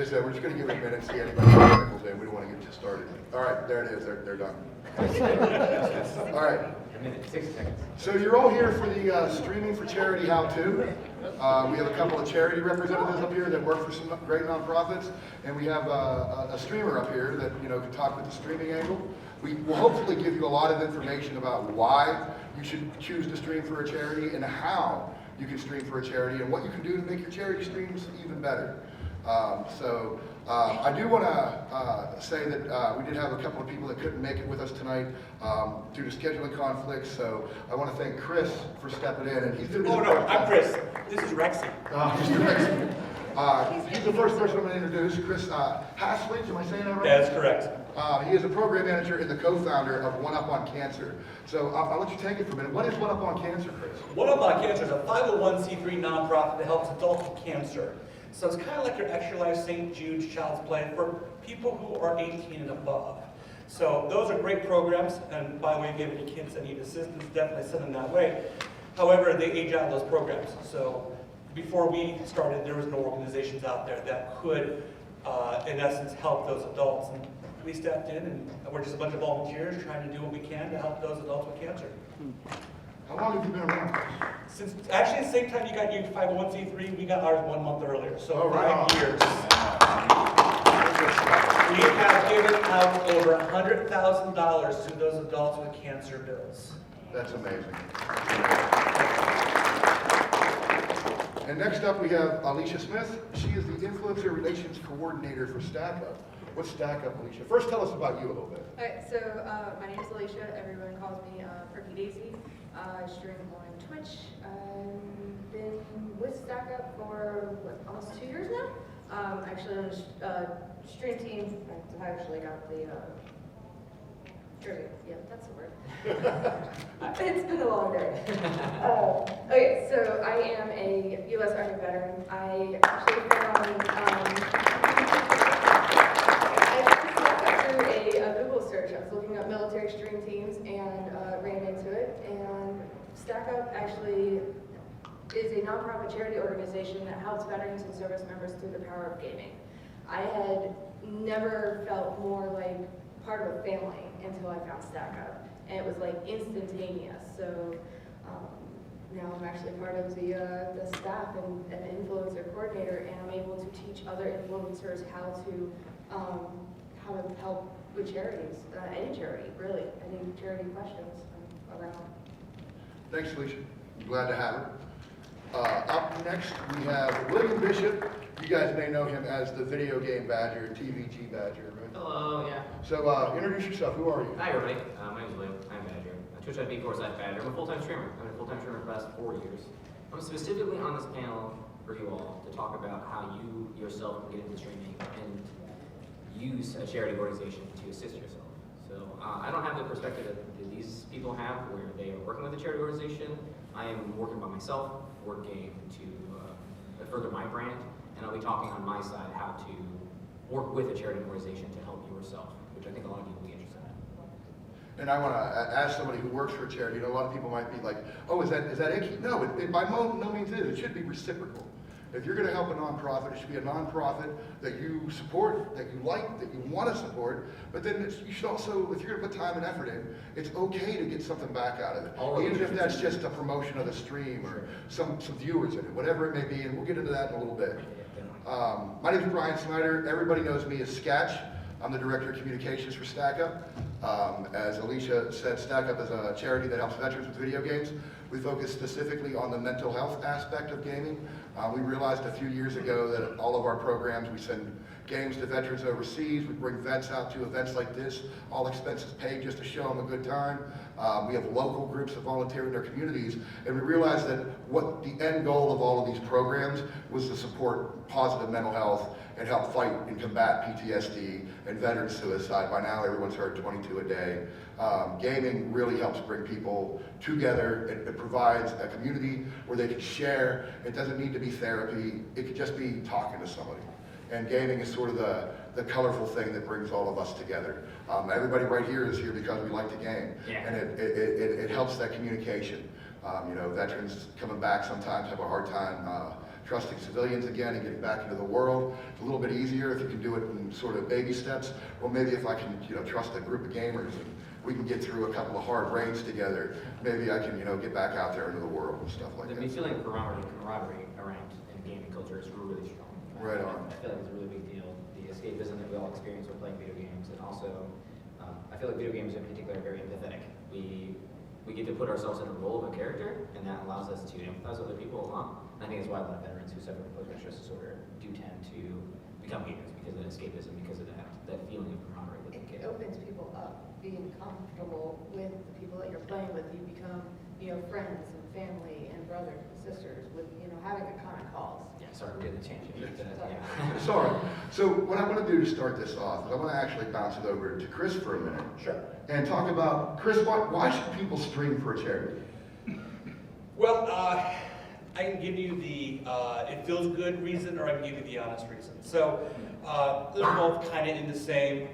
said, we're just going to give it a minute, see anybody technical day. We don't want to get you started. All right, there it is. They're done. All right. A minute, 60 seconds. So you're all here for the Streaming for Charity How-To. We have a couple of charity representatives up here that work for some great nonprofits, and we have a streamer up here that can talk with the streaming angle. We will hopefully give you a lot of information about why you should choose to stream for a charity and how you can stream for a charity and what you can do to make your charity streams even better. I do want to say that we did have a couple of people that couldn't make it with us tonight due to scheduling conflicts. So I want to thank Chris for stepping in. And he's doing Oh no, I'm Chris. This is Rexy. Mr. Rexy. He's the first person I'm going to introduce, Chris Haslage. Am I saying that right? That's correct. He is a program manager and the co-founder of One Up on Cancer. So I'll let you take it for a minute. What is One Up on Cancer, Chris? One Up on Cancer is a 501c3 nonprofit that helps adults with cancer. So it's kind of like your Extra Life St. Jude's Child's Play for people who are 18 and above. So those are great programs, and by the way, if you have any kids that need assistance, definitely send them that way. However, they age out of those programs. So before we started, there was no organizations out there that could, in essence, help those adults. And we stepped in, and we're just a bunch of volunteers trying to do what we can to help those adults with cancer. How long have you been around? Since actually the same time you got your 501c3, we got ours 1 month earlier, so Oh, right 5 years. We have given out over $100,000 to those adults with cancer bills. That's amazing. And next up we have Alicia Smith. She is the Influencer Relations Coordinator for StackUp. What's StackUp, Alicia? First tell us about you a little bit. Alright, so my name is Alicia. Everyone calls me Perky Daisy. I stream on Twitch. I've been with StackUp for almost 2 years now. Actually on a stream team. I actually got the jersey. Yeah, that's the word. It's been a long day. Okay, so I am a U.S. Army veteran. I actually found a Google search. I was looking up military stream teams and ran into it. And StackUp actually is a nonprofit charity organization that helps veterans and service members through the power of gaming. I had never felt more like part of a family until I found StackUp, and it was like instantaneous. So now I'm actually part of the staff and an influencer coordinator, and I'm able to teach other influencers how to help with charities, any charity, really, any charity questions around. Thanks, Alicia. I'm glad to have her. Up next, we have William Bishop. You guys may know him as the video game badger, TVG badger, right? Hello, yeah. So introduce yourself. Who are you? Hi, everybody. My name is William. I'm Badger. Twitch.tv/Badger. I'm a full-time streamer. I've been a full-time streamer for the past 4 years. I'm specifically on this panel for you all to talk about how you yourself can get into streaming and use a charity organization to assist yourself. So I don't have the perspective that these people have where they are working with a charity organization. I am working by myself, working to further my brand, and I'll be talking on my side how to work with a charity organization to help yourself, which I think a lot of people will be interested in. And I want to ask somebody who works for a charity. A lot of people might be like, "Oh, is that icky?" No, it by no means is. It should be reciprocal. If you're going to help a nonprofit, it should be a nonprofit that you support, that you like, that you want to support. But then you should also, if you're going to put time and effort in, it's okay to get something back out of it. Even if that's just a promotion of the stream or some viewers in it, whatever it may be. And we'll get into that in a little bit. My name is Brian Snyder. Everybody knows me as Sketch. I'm the Director of Communications for StackUp. As Alicia said, StackUp is a charity that helps veterans with video games. We focus specifically on the mental health aspect of gaming. We realized a few years ago that all of our programs, we send games to veterans overseas. We bring vets out to events like this, all expenses paid just to show them a good time. We have local groups that volunteer in their communities, and we realized that what the end goal of all of these programs was to support positive mental health and help fight and combat PTSD and veteran suicide. By now, everyone's heard 22 a day. Gaming really helps bring people together. It provides a community where they can share. It doesn't need to be therapy. It could just be talking to somebody. And gaming is sort of the colorful thing that brings all of us together. Everybody right here is here because we like to game. Yeah. And it helps that communication. Veterans coming back sometimes have a hard time trusting civilians again and getting back into the world. It's a little bit easier if you can do it in sort of baby steps. Well, maybe if I can, trust a group of gamers and we can get through a couple of hard raids together, maybe I can, get back out there into the world and stuff like The that. feeling of camaraderie around in gaming culture is really strong. Right on. I feel like it's a really big deal. The escapism that we all experience with playing video games, and also, I feel like video games in particular are very empathetic. We get to put ourselves in a role of a character, and that allows us to empathize with other people along. And I think that's why a lot of veterans who suffer from post-traumatic stress disorder do tend to become gamers because of that escapism, because of that feeling of camaraderie with the It kid. opens people up, being comfortable with the people that you're playing with. You become, friends and family and brothers and sisters with, having the common cause. Yeah, sorry, we're getting a tangent. Yeah. Sorry. So what I want to do to start this off is I want to actually bounce it over to Chris for a minute. Sure. And talk about, Chris, why should people stream for a charity? Well, I can give you the it feels good reason, or I can give you the honest reason. So they're both kind of in the same.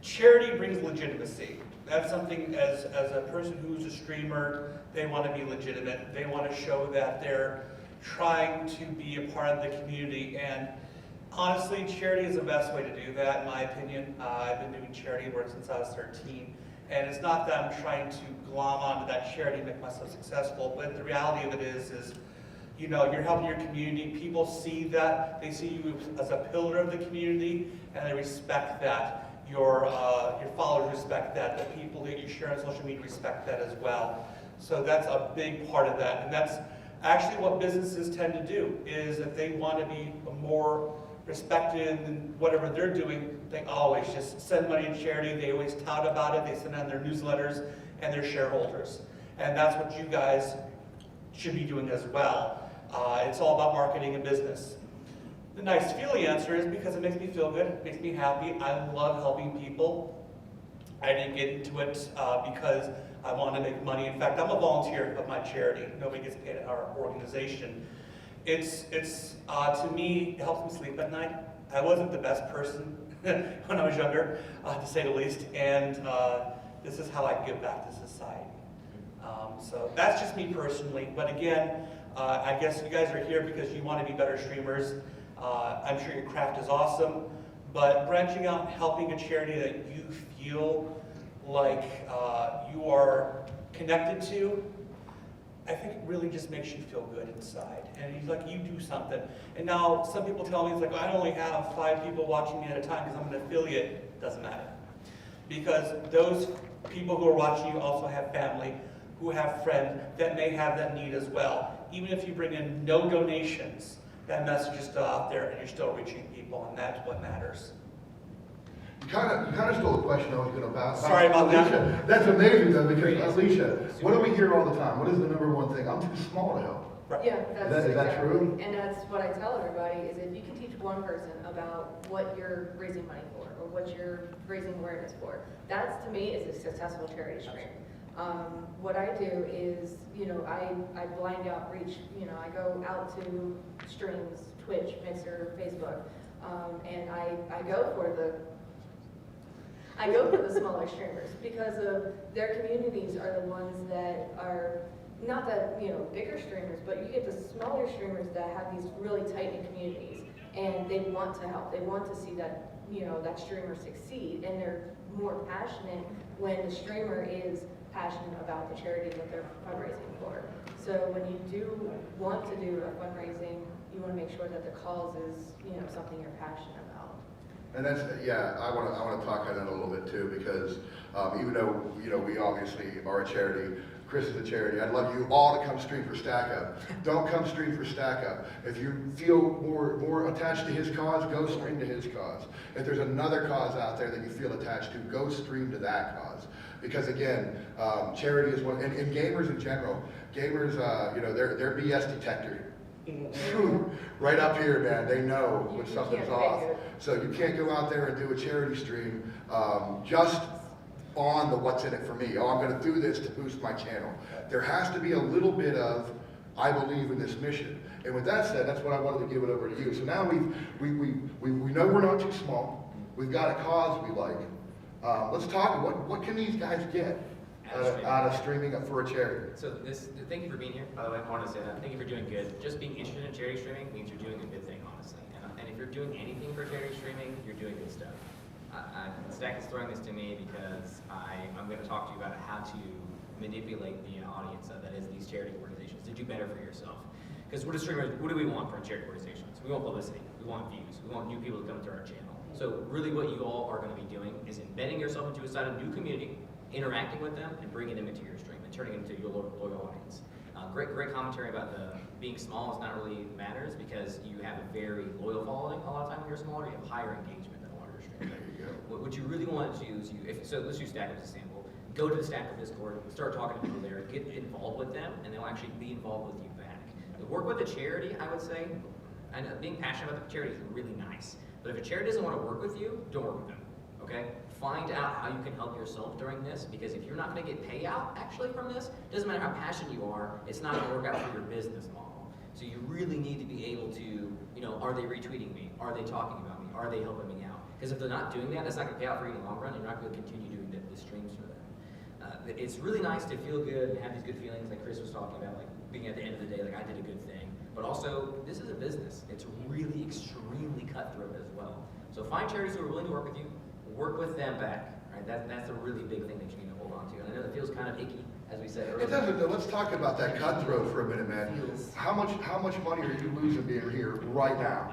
Charity brings legitimacy. That's something as a person who's a streamer, they want to be legitimate. They want to show that they're trying to be a part of the community. And honestly, charity is the best way to do that, in my opinion. I've been doing charity work since I was 13. And it's not that I'm trying to glom onto that charity and make myself successful, but the reality of it is you're helping your community. People see that. They see you as a pillar of the community, and they respect that. Your followers respect that. The people that you share on social media respect that as well. So that's a big part of that. And that's actually what businesses tend to do, is if they want to be more respected in whatever they're doing, they always just send money in charity. They always tout about it. They send out their newsletters and their shareholders. And that's what you guys should be doing as well. It's all about marketing and business. The nice feeling answer is because it makes me feel good, it makes me happy. I love helping people. I didn't get into it because I want to make money. In fact, I'm a volunteer of my charity. Nobody gets paid at our organization. It's to me, it helps me sleep at night. I wasn't the best person when I was younger, to say the least, and this is how I give back to society. So that's just me personally. But again, I guess you guys are here because you want to be better streamers. I'm sure your craft is awesome, but branching out and helping a charity that you feel like you are connected to, I think it really just makes you feel good inside. And it's like you do something. And now some people tell me, it's like, I only have 5 people watching me at a time because I'm an affiliate. Doesn't matter. Because those people who are watching you also have family, who have friends that may have that need as well. Even if you bring in no donations, that message is still out there and you're still reaching people, and that's what matters. You kind of stole the question I was going to bounce. Sorry about that. Alicia, that's amazing though, because Alicia, what do we hear all the time? What is the number one thing? I'm too small to help. Right. Yeah, that's Is that exactly. true? And that's what I tell everybody, is if you can teach one person about what you're raising money for, or what you're raising awareness for, that's, to me, is a successful charity stream. What I do is, I blind outreach. I go out to streams, Twitch, Mixer, Facebook, and I go for the smaller streamers because of their communities are the ones that are not that bigger streamers, but you get the smaller streamers that have these really tight-knit communities, and they want to help. They want to see that that streamer succeed, and they're more passionate when the streamer is passionate about the charity that they're fundraising for. So when you do want to do a fundraising, you want to make sure that the cause is something you're passionate about. And that's, yeah, I want to talk on that a little bit too, because even though, we obviously are a charity, Chris is a charity, I'd love you all to come stream for Stack Up. Don't come stream for Stack Up. If you feel more attached to his cause, go stream to his cause. If there's another cause out there that you feel attached to, go stream to that cause. Because again, charity is one, and gamers in general, gamers, they're BS detector. Right up here, man, they know when something's off. So you can't go out there and do a charity stream just on the what's in it for me. Oh, I'm going to do this to boost my channel. There has to be a little bit of, I believe in this mission. And with that said, that's what I wanted to give it over to you. So now we know we're not too small. We've got a cause we like. Let's talk. What can these guys get? out of streaming for a charity. So thank you for being here, by the way, I wanted to say that. Thank you for doing good. Just being interested in charity streaming means you're doing a good thing, honestly. And if you're doing anything for charity streaming, you're doing good stuff. Stack is throwing this to me because I'm going to talk to you about how to manipulate the audience that is these charity organizations to do better for yourself. Because we're just streamers, what do we want from charity organizations? We want publicity, we want views, we want new people to come to our channel. So really what you all are going to be doing is embedding yourself into a new community, interacting with them, and bringing them into your stream and turning them into your loyal audience. Great commentary about being small is not really matters because you have a very loyal following a lot of time when you're smaller. You have higher engagement than a larger stream. What you really want to do is so let's use Stacker as a sample. Go to the Stacker Discord, start talking to people there, get involved with them, and they'll actually be involved with you back. Work with a charity, I would say. I know being passionate about the charity is really nice, but if a charity doesn't want to work with you, don't work with them. Okay? Find out how you can help yourself during this, because if you're not going to get payout actually from this, it doesn't matter how passionate you are, it's not going to work out for your business model. So you really need to be able to, are they retweeting me? Are they talking about me? Are they helping me out? Because if they're not doing that, that's not going to pay out for you in the long run, and you're not going to continue doing the streams for them. It's really nice to feel good and have these good feelings like Chris was talking about, like being at the end of the day, like I did a good thing. But also, this is a business. It's really extremely cutthroat as well. So find charities who are willing to work with you, work with them back. Right? That's a really big thing that you need to hold on to. And I know that feels kind of icky, as we said earlier. It doesn't, though. Let's talk about that cutthroat for a minute, man. How much money are you losing being here right now?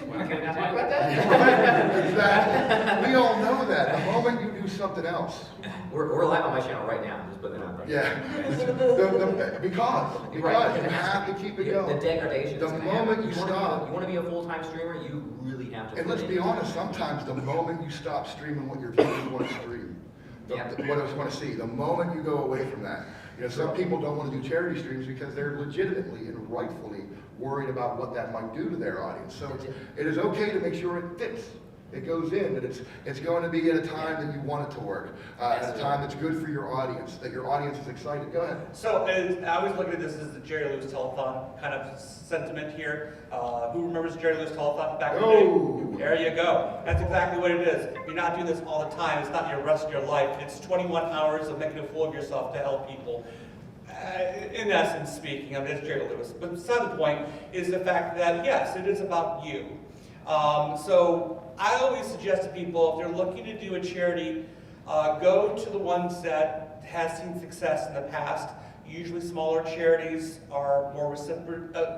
Well, can I not talk about that? Exactly. We all know that. The moment you do something else. We're live on my channel right now. Just putting it out there. Yeah. Because you have to keep it going. The degradation. The moment you stop. You want to be a full-time streamer, you really have to. And let's be honest, sometimes the moment you stop streaming what your viewers want to stream, what they want to see, the moment you go away from that. Some people don't want to do charity streams because they're legitimately and rightfully worried about what that might do to their audience. So it is okay to make sure it fits. It goes in, that it's going to be at a time that you want it to work, at a time that's good for your audience, that your audience is excited. Go ahead. So I always look at this as the Jerry Lewis telethon kind of sentiment here. Who remembers Jerry Lewis telethon back in the day? There you go. That's exactly what it is. You're not doing this all the time. It's not your rest of your life. It's 21 hours of making a fool of yourself to help people. In essence speaking, it's Jerry Lewis. But beside the point is the fact that, yes, it is about you. So I always suggest to people, if they're looking to do a charity, go to the ones that has seen success in the past. Usually smaller charities are more reciprocal,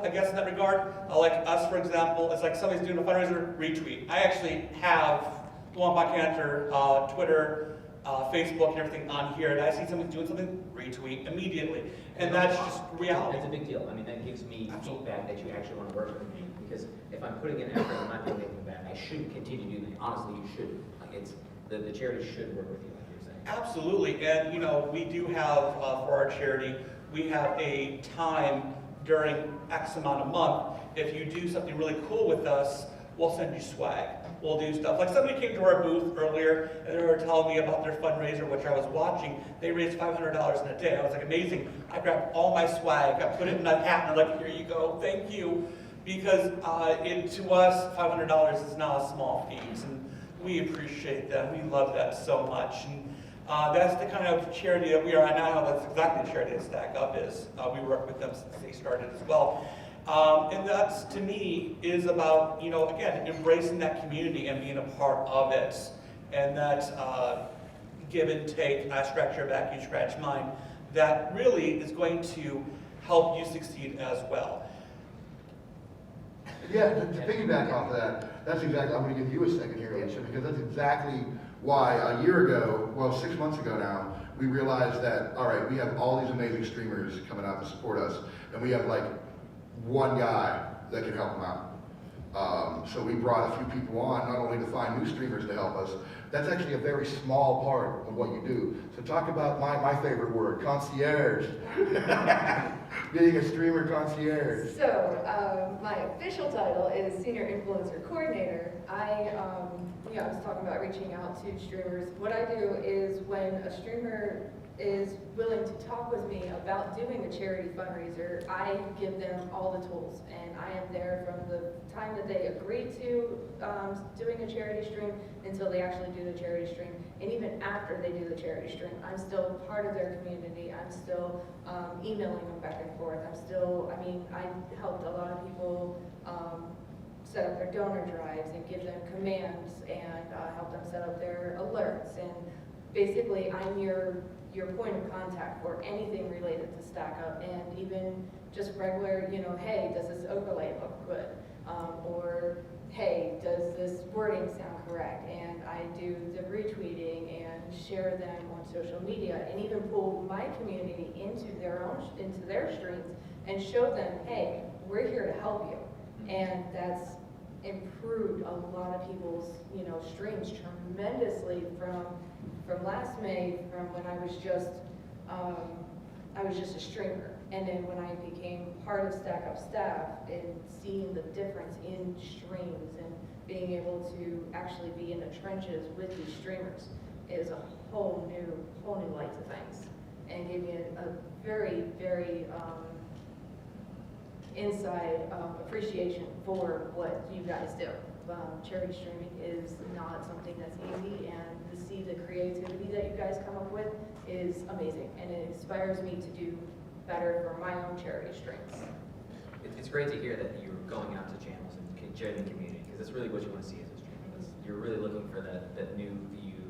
I guess, in that regard. Like us, for example, it's like somebody's doing a fundraiser, retweet. I actually have the one by Cantor, Twitter, Facebook and everything on here, and I see somebody doing something, retweet immediately. And that's just reality. It's a big deal. I mean, that gives me feedback that you actually want to work with me, because if I'm putting in effort and I'm not doing anything back, I shouldn't continue doing that. Honestly, you shouldn't. Like, it's the charity should work with you, like you're saying. Absolutely, and we do have for our charity, we have a time during X amount of month. If you do something really cool with us, we'll send you swag. We'll do stuff. Like somebody came to our booth earlier and they were telling me about their fundraiser, which I was watching. They raised $500 in a day. I was like, amazing. I grabbed all my swag, I put it in a hat, and I'm like, here you go, thank you. Because to us, $500 is not a small feat, and we appreciate that. We love that so much. And that's the kind of charity that we are. And I know that's exactly the charity that Stack Up is. We work with them since they started as well. And that's, to me, is about, again, embracing that community and being a part of it. And that give and take, I scratch your back, you scratch mine, that really is going to help you succeed as well. Yeah, to piggyback off of that, that's exactly, I'm going to give you a second here, Alicia, because that's exactly why a year ago, well, 6 months ago now, we realized that, all right, we have all these amazing streamers coming out to support us, and we have like one guy that can help them out. So we brought a few people on, not only to find new streamers to help us. That's actually a very small part of what you do. So talk about my favorite word, concierge. Being a streamer concierge. So my official title is Senior Influencer Coordinator. I was talking about reaching out to streamers. What I do is when a streamer is willing to talk with me about doing a charity fundraiser, I give them all the tools, and I am there from the time that they agree to doing a charity stream until they actually do the charity stream. And even after they do the charity stream, I'm still part of their community. I'm still emailing them back and forth. I helped a lot of people set up their donor drives and give them commands and help them set up their alerts. And basically, I'm your point of contact for anything related to Stack Up, and even just regular, hey, does this overlay look good? Or, hey, does this wording sound correct? And I do the retweeting and share them on social media, and even pull my community into their streams and show them, hey, we're here to help you. And that's improved a lot of people's, streams tremendously from last May, from when I was just a streamer. And then when I became part of Stack Up staff and seeing the difference in streams and being able to actually be in the trenches with these streamers is a whole new light to things, and gave me a very, very inside appreciation for what you guys do. Charity streaming is not something that's easy, and to see the creativity that you guys come up with is amazing, and it inspires me to do better for my own charity streams. It's great to hear that you're going out to channels and sharing the community, because that's really what you want to see as a streamer. You're really looking for that new view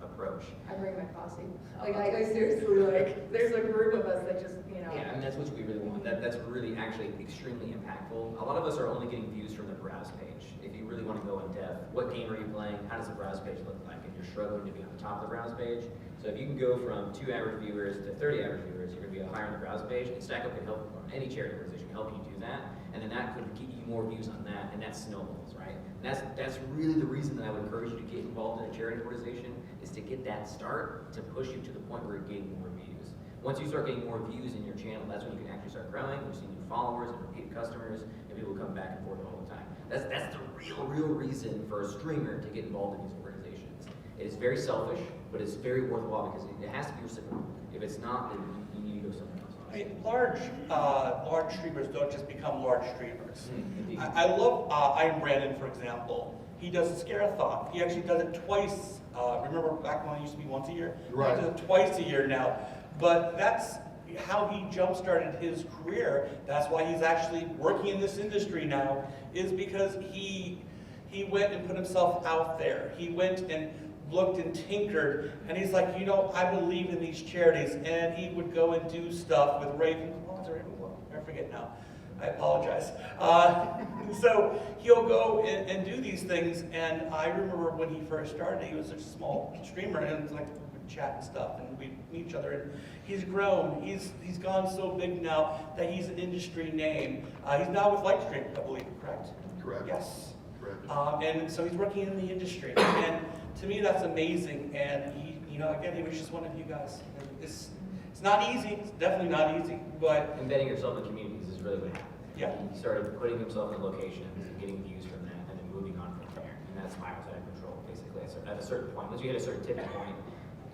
approach. I bring my posse. I seriously, there's a group of us that just, Yeah, that's what we really want. That's really actually extremely impactful. A lot of us are only getting views from the browse page. If you really want to go in depth, what game are you playing? How does the browse page look like? And you're struggling to be on the top of the browse page. So if you can go from 2 average viewers to 30 average viewers, you're going to be higher on the browse page. And Stack Up can help, or any charity organization can help you do that. And then that could get you more views on that, and that snowballs, right? And that's really the reason that I would encourage you to get involved in a charity organization, is to get that start to push you to the point where you're getting more views. Once you start getting more views in your channel, that's when you can actually start growing. You see new followers and repeat customers, and people come back and forth all the time. That's the real reason for a streamer to get involved in these organizations. It is very selfish, but it's very worthwhile because it has to be reciprocal. If it's not, then you need to go somewhere else. I mean, large streamers don't just become large streamers. Indeed. I love I'm Brandon, for example. He does a scare-a-thon. He actually does it twice. Remember back when it used to be once a year? Right. He does it twice a year now. But that's how he jump-started his career. That's why he's actually working in this industry now, is because he went and put himself out there. He went and looked and tinkered, and he's like, I believe in these charities, and he would go and do stuff with Ravenclaw. I forget now. I apologize. So he'll go and do these things, and I remember when he first started, he was a small streamer, and like we would chat and stuff, and we'd meet each other, and he's grown. He's gone so big now that he's an industry name. He's now with Lightstream, I believe, correct? Correct. Yes. Correct. And so he's working in the industry, and to me that's amazing. And again, he was just one of you guys. It's not easy. It's definitely not easy, but Embedding yourself in communities is really what happened. yeah. He started putting himself in locations and getting views from that, and then moving on from there. And that's spirals out of control, basically. At a certain point, once you hit a certain tipping point,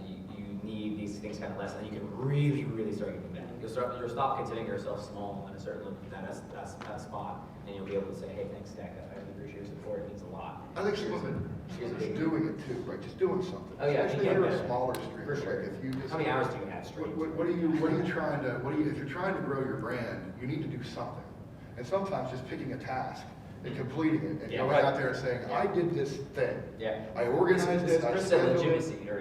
you need these things kind of less, and then you can really start getting better. You'll stop considering yourself small at a certain that spot, and you'll be able to say, hey, thanks, Stack Up. I really appreciate your support. It means a lot. I think some of it is doing it too, right? Just doing something. Oh, yeah, Especially you if get you're a better. smaller streamer. For sure. Like if you just, How many hours do you have straight? what are you trying to, if you're trying to grow your brand, you need to do something. And sometimes just picking a task and completing it and Yeah, going right. out there and saying, I did this thing. Yeah. I organized it, I There's a scheduled it. legitimacy or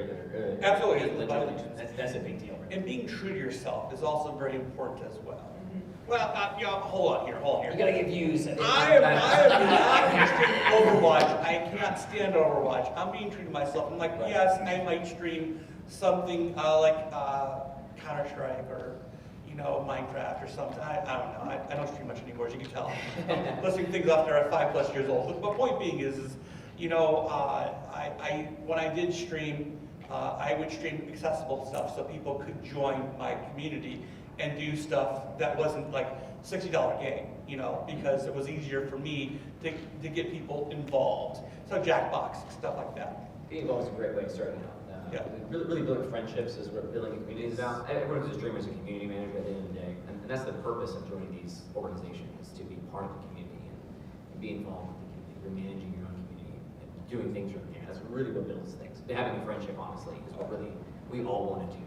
Absolutely. legitimacy. That's a big deal. Right? And being true to yourself is also very important as well. Well, hold on here. You gotta get views. I am not interested in Overwatch. I can't stand Overwatch. I'm being true to myself. I'm like, yes, I might stream something like Counter-Strike or Minecraft or something. I don't know. I don't stream much anymore, as you can tell. I'm listening to things after I'm 5+ years old. But point being is when I did stream, I would stream accessible stuff so people could join my community and do stuff that wasn't like $60 game, because it was easier for me to get people involved. So Jackbox, stuff like that. Being involved is a great way of starting out. Yeah. Really building friendships is what building a community is about. Everyone who's a streamer is a community manager at the end of the day, and that's the purpose of joining these organizations, is to be part of the community and be involved with the community. You're managing your own community and doing things from there. That's really what builds things. Having a friendship, honestly, is what really we all want to do.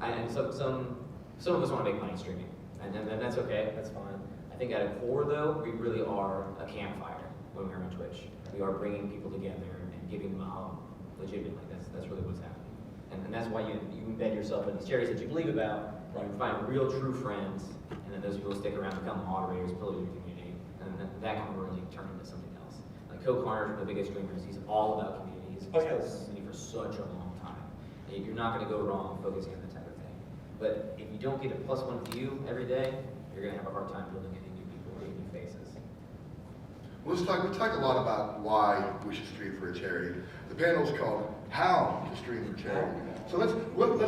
And some of us want to make money streaming, and that's okay. That's fine. I think at a core, though, we really are a campfire when we're on Twitch. We are bringing people together and giving them a home, legitimately. That's really what's happening. And that's why you embed yourself in these charities that you believe about, and you find real, true friends, and then those people stick around, become moderators, pillars of your community, and that can really turn into something else. Like Carter, one of the biggest streamers, he's all about community. He's built this community for such a long time. And you're not going to go wrong focusing on that type of thing. But if you don't get a +1 view every day, you're going to have a hard time building any new people or any new faces. Well, we talk a lot about why we should stream for a charity. The panel's called How to Stream for Charity. So let's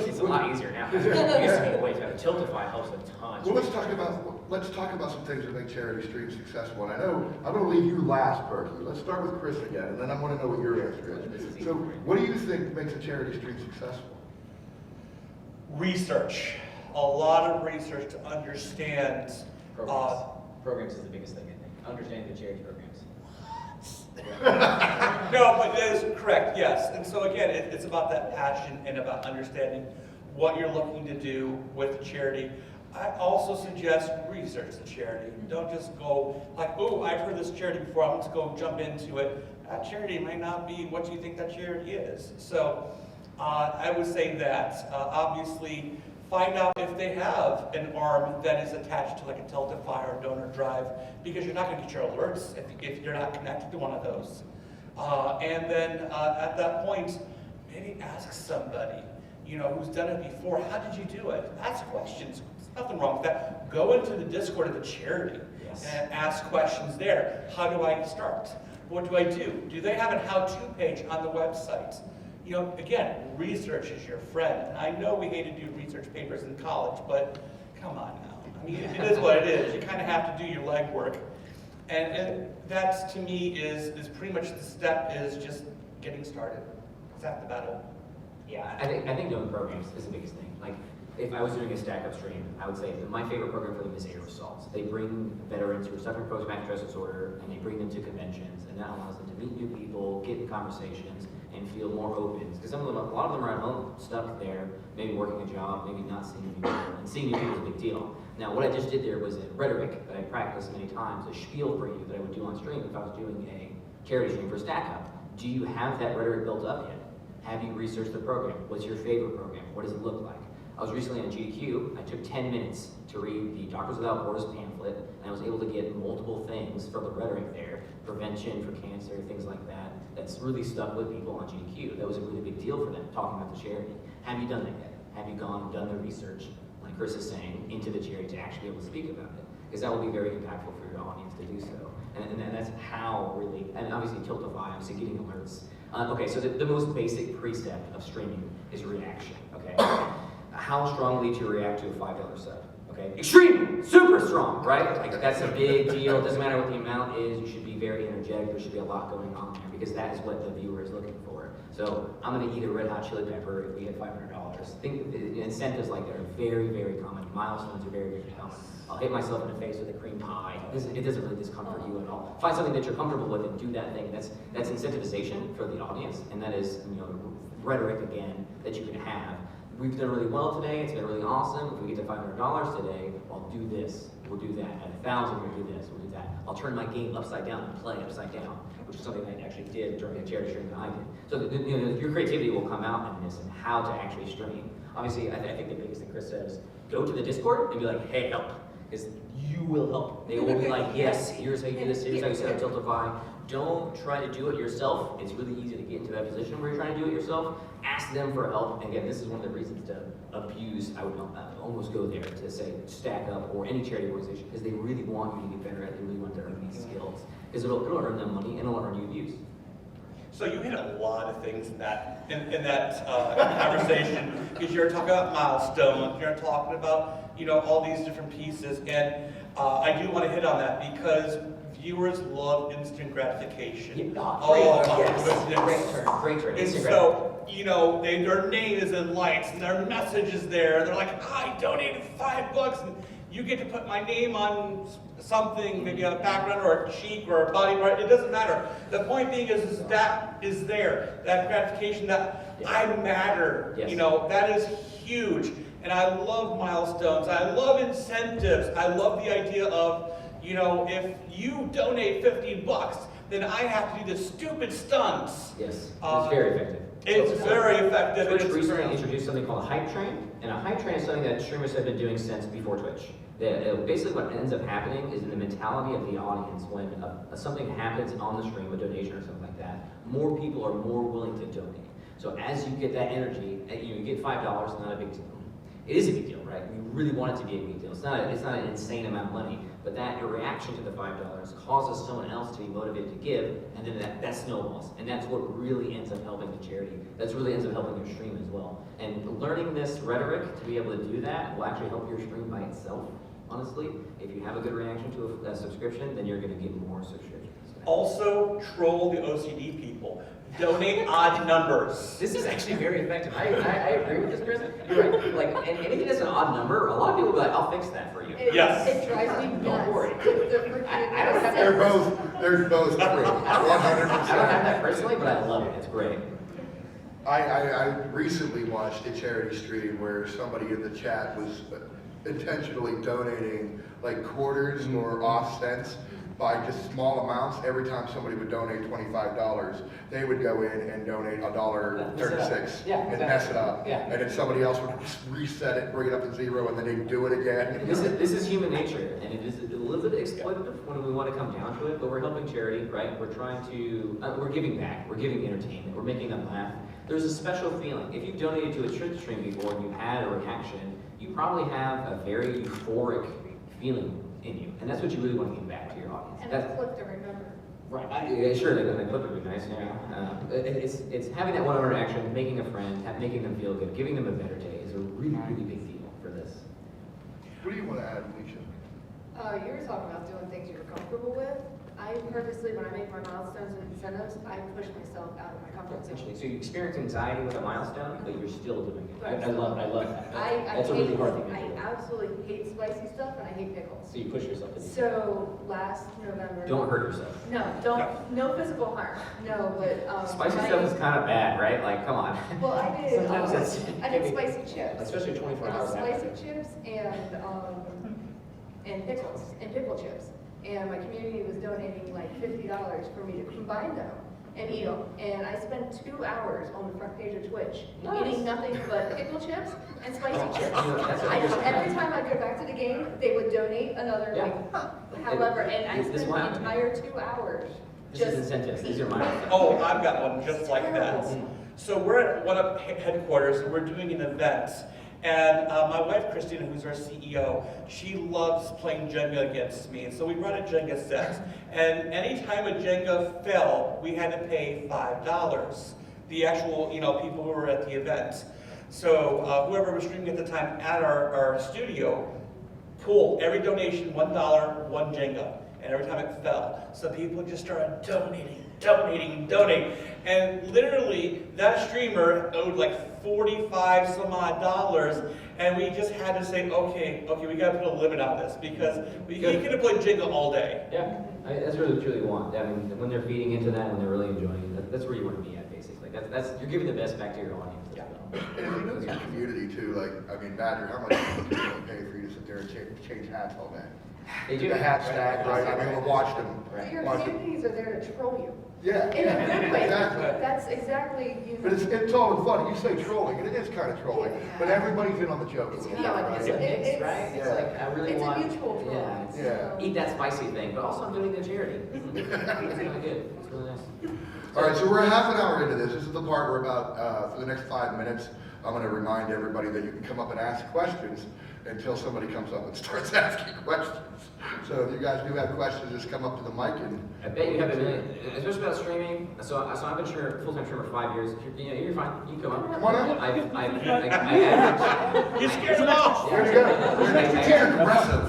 It's a lot easier now. It used to be the way to Tiltify helps a ton. Well, let's talk about some things that make charity stream successful. And I know I'm going to leave you last, Perky. Let's start with Chris again, and then I want to know what your answer is. So, what do you think makes a charity stream successful? Research. A lot of research to understand. Programs is the biggest thing, I think. Understanding the charity programs. No, but that is correct, yes. And so again, it's about that passion and about understanding what you're looking to do with the charity. I also suggest research the charity. Don't just go like, oh, I've heard this charity before, I'm just go jump into it. That charity might not be what you think that charity is. So I would say that. Obviously, find out if they have an arm that is attached to like a Tiltify or donor drive, because you're not going to get your alerts if you're not connected to one of those. And then at that point, maybe ask somebody, who's done it before, how did you do it? Ask questions. There's nothing wrong with that. Go into the Discord of the charity and ask questions there. How do I start? What do I do? Do they have a how-to page on the website? Again, research is your friend. And I know we hate to do research papers in college, but come on now. I mean, it is what it is. You kind of have to do your legwork. And that, to me, is pretty much the step, is just getting started. It's half the battle. Yeah, I think doing programs is the biggest thing. Like, if I was doing a stack-up stream, I would say that my favorite program for them is Air Assaults. They bring veterans who are suffering from post-traumatic stress disorder, and they bring them to conventions, and that allows them to meet new people, get in conversations, and feel more open. Because a lot of them are at home, stuck there, maybe working a job, maybe not seeing new people, and seeing new people is a big deal. Now, what I just did there was a rhetoric that I practiced many times, a spiel for you that I would do on stream if I was doing a charity stream for stack-up. Do you have that rhetoric built up yet? Have you researched the program? What's your favorite program? What does it look like? I was recently on GQ. I took 10 minutes to read the Doctors Without Borders pamphlet, and I was able to get multiple things from the rhetoric there, prevention for cancer, things like that, that's really stuck with people on GQ. That was a really big deal for them, talking about the charity. Have you done that yet? Have you gone and done the research, like Chris is saying, into the charity to actually be able to speak about it? Because that will be very impactful for your audience to do so. And that's how really, and obviously Tiltify, obviously getting alerts. Okay, so the most basic precept of streaming is reaction, okay? How strongly to react to a $5 sub, okay? Extremely, super strong, right? Like, that's a big deal. It doesn't matter what the amount is. You should be very energetic. There should be a lot going on there, because that is what the viewer is looking for. So I'm going to eat a red hot chili pepper if we get $500. Think incentives like that are very, very common. Milestones are very, very common. I'll hit myself in the face with a cream pie. It doesn't really discomfort you at all. Find something that you're comfortable with and do that thing. That's incentivization for the audience, and that is, rhetoric again that you can have. We've done really well today. It's been really awesome. If we get to $500 today, I'll do this. We'll do that. At 1,000, we'll do this. We'll do that. I'll turn my game upside down and play upside down, which is something I actually did during a charity stream that I did. So your creativity will come out in this and how to actually stream. Obviously, I think the biggest thing Chris says, go to the Discord and be like, hey, help. Because you will help. They will be like, yes, here's how you do this, here's how you set up Tiltify. Don't try to do it yourself. It's really easy to get into that position where you're trying to do it yourself. Ask them for help. And again, this is one of the reasons to abuse, I would almost go there to say stack up or any charity organization, because they really want you to get better at it. They really want to earn these skills. Because it'll earn them money and it'll earn you views. So you hit a lot of things in that conversation, because you're talking about milestones, you're talking about all these different pieces, and I do want to hit on that, because viewers love instant gratification. Yeah, Oh, great. my Yes. goodness. Great turn. And Instant so, you know, their name is in lights and their message is there. They're like, I donated $5 and you get to put my name on something, maybe on a background or a cheek or a body part. It doesn't matter. The point being is that is there. That gratification that I matter. Yes. You know, that is huge. And I love milestones. I love incentives. I love the idea of, you know, if you donate $15, then I have to do the stupid stunts. Yes, it's very effective. It's very effective. Twitch It's recently very- introduced something called a hype train, and a hype train is something that streamers have been doing since before Twitch. Basically what ends up happening is in the mentality of the audience, when something happens on the stream, a donation or something like that, more people are more willing to donate. So as you get that energy, you get $5, not a big deal. It is a big deal, right? We really want it to be a big deal. It's not an insane amount of money, but that reaction to the $5 causes someone else to be motivated to give, and then that snowballs. And that's what really ends up helping the charity. That's really ends up helping your stream as well. And learning this rhetoric to be able to do that will actually help your stream by itself, honestly. If you have a good reaction to a subscription, then you're gonna get more subscriptions. Also, troll the OCD people. Donate odd numbers. This is actually very effective. I agree with this, Chris. You're right. Like, and anything that's an odd number, a lot of people will be like, I'll fix that for you. Yes. It drives me nuts. Don't worry. I don't have They're that. both true, 100%. I don't have that personally, but I love it. It's great. I recently watched a charity stream where somebody in the chat was intentionally donating like quarters or off cents by just small amounts. Every time somebody would donate $25, they would go in and donate $1.36 Yeah, and mess it up. Yeah. And then somebody else would reset it, bring it up to zero, and then they'd do it again. This is human nature, and it is a little bit exploitative when we want to come down to it, but we're helping charity, right? We're trying to, we're giving back, we're giving entertainment, we're making them laugh. There's a special feeling. If you've donated to a Twitch stream before and you've had a reaction, you probably have a very euphoric feeling in you, and that's what you really want to give back to your audience. And That's, a clip to remember. right, yeah, sure, the clip would be nice, yeah. It's having that one-on-one interaction, making a friend, making them feel good, giving them a better day is a really, really big deal for this. What do you want to add, Alicia? You were talking about doing things you're comfortable with. I purposely, when I make my milestones and incentives, I push myself out of my comfort zone. Essentially, so you experience anxiety with a milestone, but you're still doing it. I love that. I That's a really hard thing to I do. absolutely hate spicy stuff and I hate pickles. So you push yourself to do it. So last November. Don't hurt yourself. No physical harm. No, but Spicy stuff is kind of bad, right? Like, come on. Well, I did. Sometimes that's- I did spicy chips. Especially 24 I did hours after. spicy chips and pickles and pickle chips. And my community was donating like $50 for me to combine them and eat them. And I spent 2 hours on the front page of Twitch eating nothing but pickle chips and spicy chips. Every time I go back to the game, they would donate another however, and I This spent one- the entire 2 hours This is just incentives. These are mine. Oh, I've got one just like that. Terrible. So we're at one of headquarters and we're doing an event. And my wife, Christina, who's our CEO, she loves playing Jenga against me. And so we brought a Jenga set. And anytime a Jenga fell, we had to pay $5. The actual, people who were at the event. So whoever was streaming at the time at our studio, pooled every donation, $1, one Jenga. And every time it fell, so people just started donating. And literally, that streamer owed like 45 some odd dollars, and we just had to say, okay, we gotta put a limit on this, because he could have played Jenga all day. Yeah, that's really truly want. I mean, when they're feeding into that, when they're really enjoying it, that's where you want to be at, basically. That's you're giving the best back to your audience as well. And if you know your community too, Badger, how much do people pay for you to sit there and change hats all day? They do The hat stack, right? I mean, we'll watch them. Right. your watch them. communities are there to troll you. Yeah. In a good way. Exactly. That's exactly, But it's all in fun. You say trolling, and it is kind of trolling, but everybody's in on the joke a little bit, Yeah, right? It's a mix, It's- right? It's yeah. like, I really it's a want. mutual troll. Yeah, it's- Yeah. Eat that spicy thing, but also I'm doing the charity. It's really good. It's really nice. All right, so we're half an hour into this. This is the part where for the next 5 minutes, I'm going to remind everybody that you can come up and ask questions. until somebody comes up and starts asking questions. So if you guys do have questions, just come up to the mic and. I bet you have a million, especially about streaming. So I've been full-time streamer for 5 years. You know, you're fine. You can come up. Come on up. I average. You scared them off. Here you go. You're aggressive.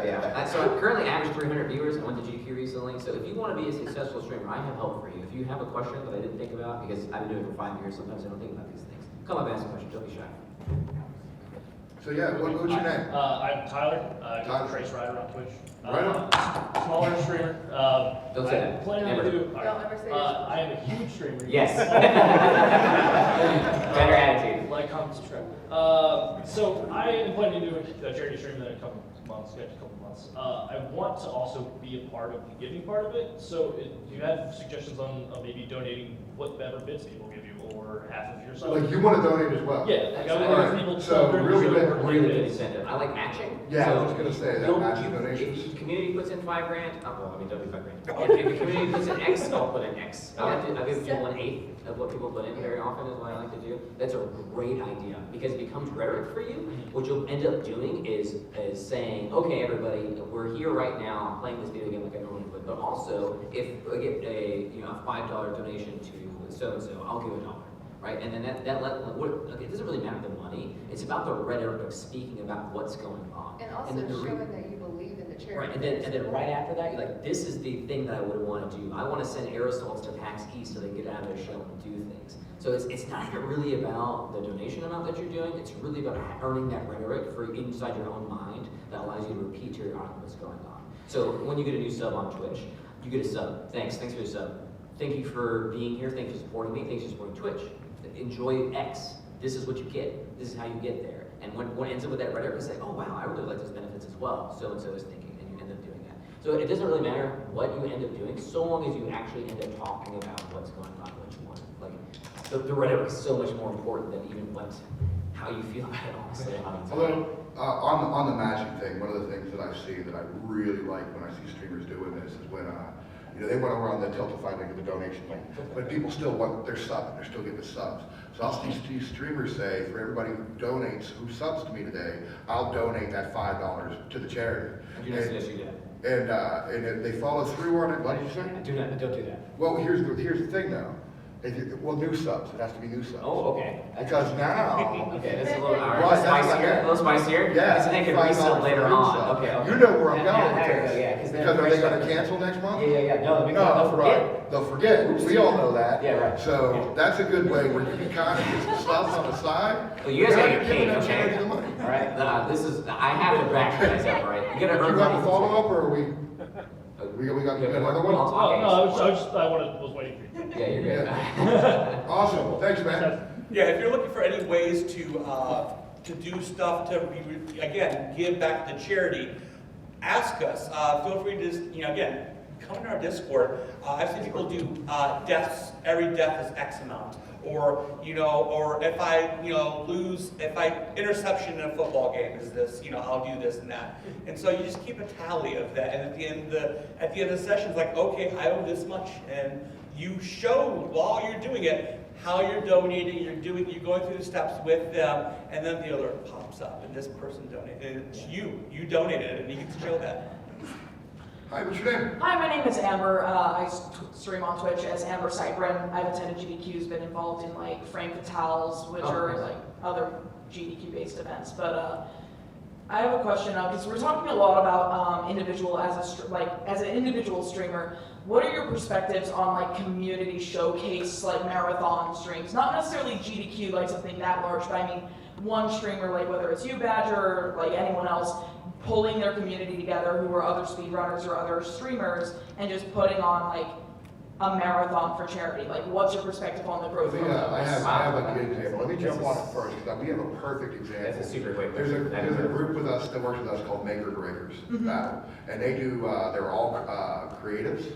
Yeah. So I currently average 300 viewers. I went to GQ recently. So if you want to be a successful streamer, I have help for you. If you have a question that I didn't think about, because I've been doing it for 5 years, sometimes I don't think about these things. Come up and ask a question. Don't be shy. So yeah, what's your name? I'm Tyler. Tyler. Trace Rider on Twitch. Right on. Smaller streamer. Don't say that. Plan Never. to do. Don't ever say I am a huge streamer. Yes. Better attitude. Like, comment, subscribe. So I am planning to do a charity stream in a couple months. I want to also be a part of the giving part of it. So do you have suggestions on maybe donating whatever bits people give you, or half of your So like you want to donate as well? Yeah, like I would Alright, want people to so really quick, Really good incentive. I like matching. Yeah, I So was just gonna say that, you'll- matching you- donations. If the community puts in $5,000, well, I mean, don't do $5,000. If the community puts in X, I'll put in X. I give you 1/8 of what people put in very often is what I like to do. That's a great idea because it becomes rhetoric for you. What you'll end up doing is saying, okay, everybody, we're here right now, I'm playing this video game like I normally would, but also if I get a $5 donation to so and so, I'll give $1. Right, and then it doesn't really matter the money. It's about the rhetoric of speaking about what's going on. And also then the showing that you believe in the charity. Right, and then right after that, you're like, this is the thing that I would want to do. I want to send aerosols to PAX East so they can get out of their shell and do things. So it's not even really about the donation amount that you're doing. It's really about earning that rhetoric for inside your own mind that allows you to repeat to your audience what's going on. So when you get a new sub on Twitch, you get a sub. Thanks for your sub. Thank you for being here. Thanks for supporting me. Thanks for supporting Twitch. Enjoy X. This is what you get. This is how you get there. And when it ends up with that rhetoric, it's like, oh wow, I really like those benefits as well. So and so is thinking, and you end up doing that. So it doesn't really matter what you end up doing, so long as you actually end up talking about what's going on, what you want. Like the rhetoric is so much more important than even how you feel about it. Honestly, Although on the matching thing, one of the things that I see that I really like when I see streamers doing this is when they went over on the Tiltify link of the donation link, but people still want their sub, they're still getting the subs. So I'll see streamers say, for everybody who donates, who subs to me today, I'll donate that $5 to the charity. I do not suggest you do that. And if they follow through on it, what did you say? Don't do that. Well, here's the thing though. New subs, it has to be new subs. Oh, okay. Because now, Okay, that's a little, all Right, right, that's spicier. like- A little spicier? yeah. So they can $5 resell later for new on. subs. Okay. You know where I'm Yeah, going with there you this. go, yeah, 'cause then Because are they the gonna rest- cancel next month? Yeah. No, No, forget. right, they'll forget, we all know that. Yeah, right. So that's a good way where you can kind of get some subs on the side. Well, you guys without gotta get giving paid, that charity okay? the money. All right, I have to back you guys up, all right? You gotta Do earn you have a money. follow-up or are we got another one? I'll talk I was waiting for you. Yeah, you're good. Yeah. Awesome, thanks man. Yeah, if you're looking for any ways to do stuff to, again, give back to charity, ask us. Feel free to just, again, come in our Discord. I've seen people do deaths, every death is X amount. Or if I, interception in a football game is this, I'll do this and that. And so you just keep a tally of that. And at the end of the session, it's like, okay, I owe this much. And you show while you're doing it, how you're donating, you're going through the steps with them, and then the alert pops up, and this person donated. It's you donated, and you get to show that. Hi, what's your name? Hi, my name is Amber. I stream on Twitch as Amber Cybrin. I've attended GDQs, been involved in like Frank Fatales, which are like other GDQ-based events. But I have a question because we're talking a lot about individual as an individual streamer. What are your perspectives on like community showcase, like marathon streams? Not necessarily GDQ, like something that large, but I mean one streamer, like whether it's you, Badger, or like anyone else, pulling their community together who are other speedrunners or other streamers and just putting on like a marathon for charity. Like what's your perspective on the growth of I have a good example. Let me jump on it first because we have a perfect example. That's a super quick There's a question. group with us that works with us called Maker Graders Battle, and they do. They're all creatives.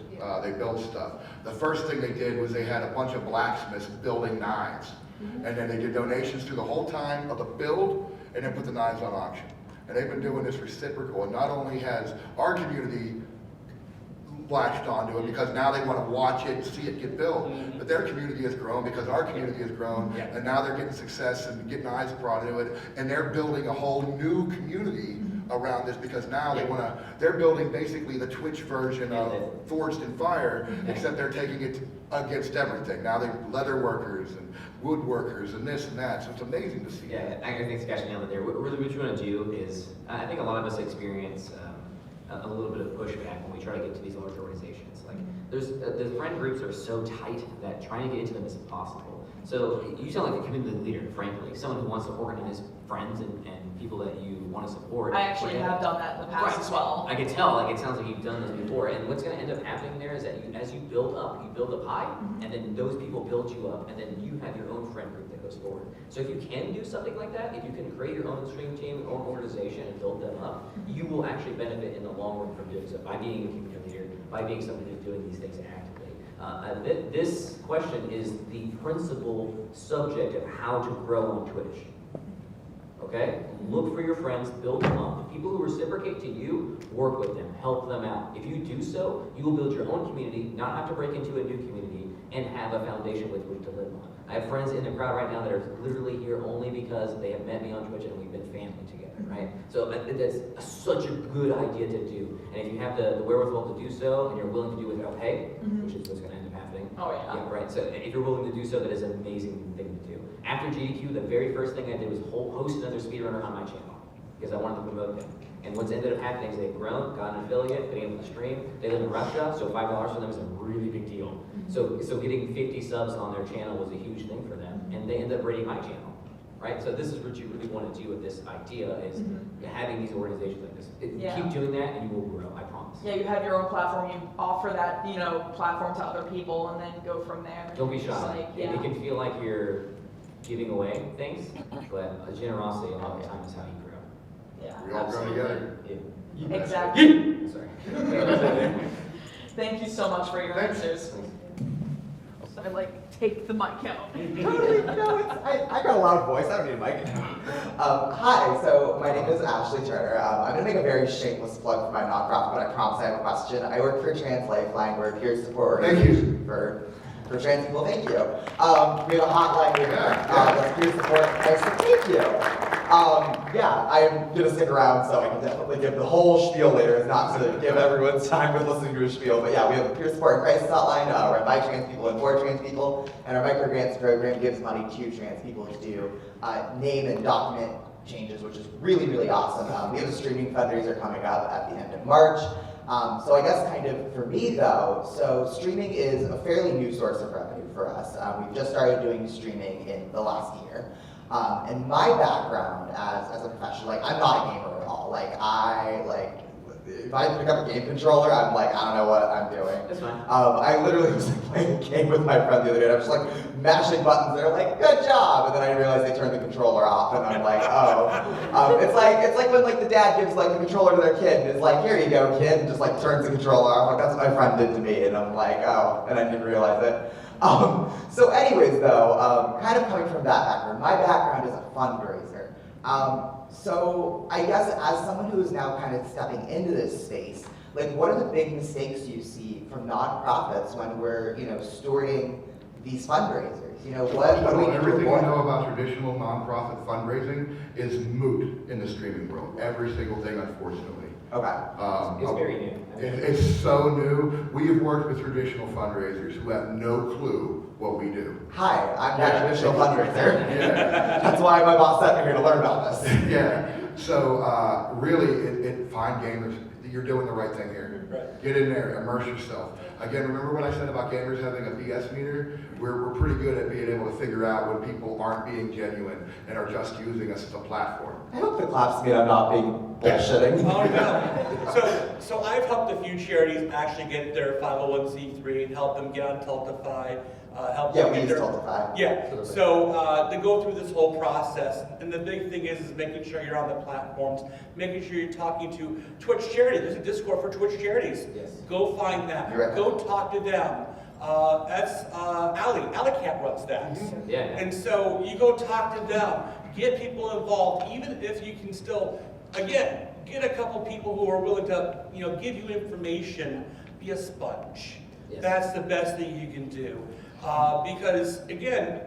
They build stuff. The first thing they did was they had a bunch of blacksmiths building knives, and then they did donations through the whole time of the build, and then put the knives on auction. And they've been doing this reciprocal, and not only has our community latched onto it because now they want to watch it, see it get built. Mhm. But their community has grown because our community has grown, Yeah. and now they're getting success and getting eyes brought into it, and they're building a whole new community around this because now they want to. They're building basically the Twitch version of Forged in Fire, except they're taking it against everything. Now they're leather workers and woodworkers and this and that. So it's amazing to see. Yeah, I think Scott nailed it there. What really what you want to do is, I think a lot of us experience a little bit of pushback when we try to get to these large organizations. Like, the friend groups are so tight that trying to get into them is impossible. So you sound like a community leader, frankly, someone who wants to organize friends and people that you want to support. I actually have done that in the past Right. as well. I can tell, like, it sounds like you've done this before, and what's gonna end up happening there is that as you build up, you build a pie, and then those people build you up, and then you have your own friend group that goes forward. So if you can do something like that, if you can create your own stream team, your own organization, and build them up, you will actually benefit in the long run from doing so, by being a community leader, by being somebody who's doing these things actively. This question is the principal subject of how to grow on Twitch. Okay? Look for your friends, build them up. The people who reciprocate to you, work with them, help them out. If you do so, you will build your own community, not have to break into a new community, and have a foundation with which to live on. I have friends in the crowd right now that are literally here only because they have met me on Twitch and we've been family together, right? So that's such a good idea to do. And if you have the wherewithal to do so, and you're willing to do it without pay, which is what's going to end up happening. Oh, yeah. Yeah, right. So if you're willing to do so, that is an amazing thing to do. After GDQ, the very first thing I did was host another speedrunner on my channel because I wanted to promote them. And what's ended up happening is they've grown, got an affiliate, been able to stream. They live in Russia, so $5 for them is a really big deal. So getting 50 subs on their channel was a huge thing for them, and they ended up rating my channel, right? So this is what you really want to do with this idea is having these organizations like this. Yeah. Keep doing that, and you will grow. I promise. Yeah, you have your own platform, you offer that, platform to other people and then go from there. Don't be Just shy. like, It yeah. can feel like you're giving away things, but generosity a lot of the time is how you grow. Yeah, We all grow absolutely. together. Yeah. Exactly. Sorry. Thank you so much for your Thanks. answers. So I take the mic out. Totally, I got a loud voice, I don't need a mic. Hi, so my name is Ashley Turner. I'm gonna make a very shameless plug for my nonprofit, but I promise I have a question. I work for Trans Lifeline, we're a peer support Thank you. organization for trans people, thank you. We have a hotline here, that's peer support, nice to thank you. Yeah, I'm gonna stick around, so I can definitely give the whole spiel later. It's not to give everyone's time with listening to a spiel, but yeah, we have a peer support and crisis hotline run by trans people and for trans people, and our microgrants program gives money to trans people to do name and document changes, which is really, really awesome. We have a streaming fundraiser coming up at the end of March. So I guess kind of for me though, so streaming is a fairly new source of revenue for us. We've just started doing streaming in the last year. And my background as a professional, I'm not a gamer at all. If I pick up a game controller, I'm I don't know what I'm doing. That's fine. I literally was playing a game with my friend the other day, and I was just mashing buttons, they're good job! And then I realized they turned the controller off, and I'm oh. It's like when the dad gives the controller to their kid, and is here you go, kid, and just turns the controller off. That's what my friend did to me, and I'm oh, and I didn't realize it. So anyways though, kind of coming from that background, my background is a fundraiser. So I guess as someone who is now kind of stepping into this space, what are the big mistakes you see from nonprofits when we're, stewarding these fundraisers? What do we need to Everything we avoid? know about traditional nonprofit fundraising is moot in the streaming world. Every single thing, unfortunately. Okay. It's very new. It's so new. We have worked with traditional fundraisers who have no clue what we do. Hi, I'm Yeah. that traditional fundraiser. Yeah. That's why my boss sent me here to learn about this. Yeah. So really, find gamers. You're doing the right thing here. Right. Get in there, immerse yourself. Again, remember what I said about gamers having a BS meter? We're pretty good at being able to figure out when people aren't being genuine and are just using us as a platform. I hope the claps mean I'm not being bullshitting. Oh, no. So I've helped a few charities actually get their 501c3 and help them get on Tiltify. Help Yeah, them we get use their, Tiltify. Yeah, so they go through this whole process, and the big thing is making sure you're on the platforms, making sure you're talking to Twitch charities. There's a Discord for Twitch charities. Yes. Go find that. You're right. Go talk to them. That's Ali Cat runs that. Yeah. And so you go talk to them, get people involved, even if you can still, again, get a couple people who are willing to, give you information be a sponge. Yes. That's the best thing you can do. Because again,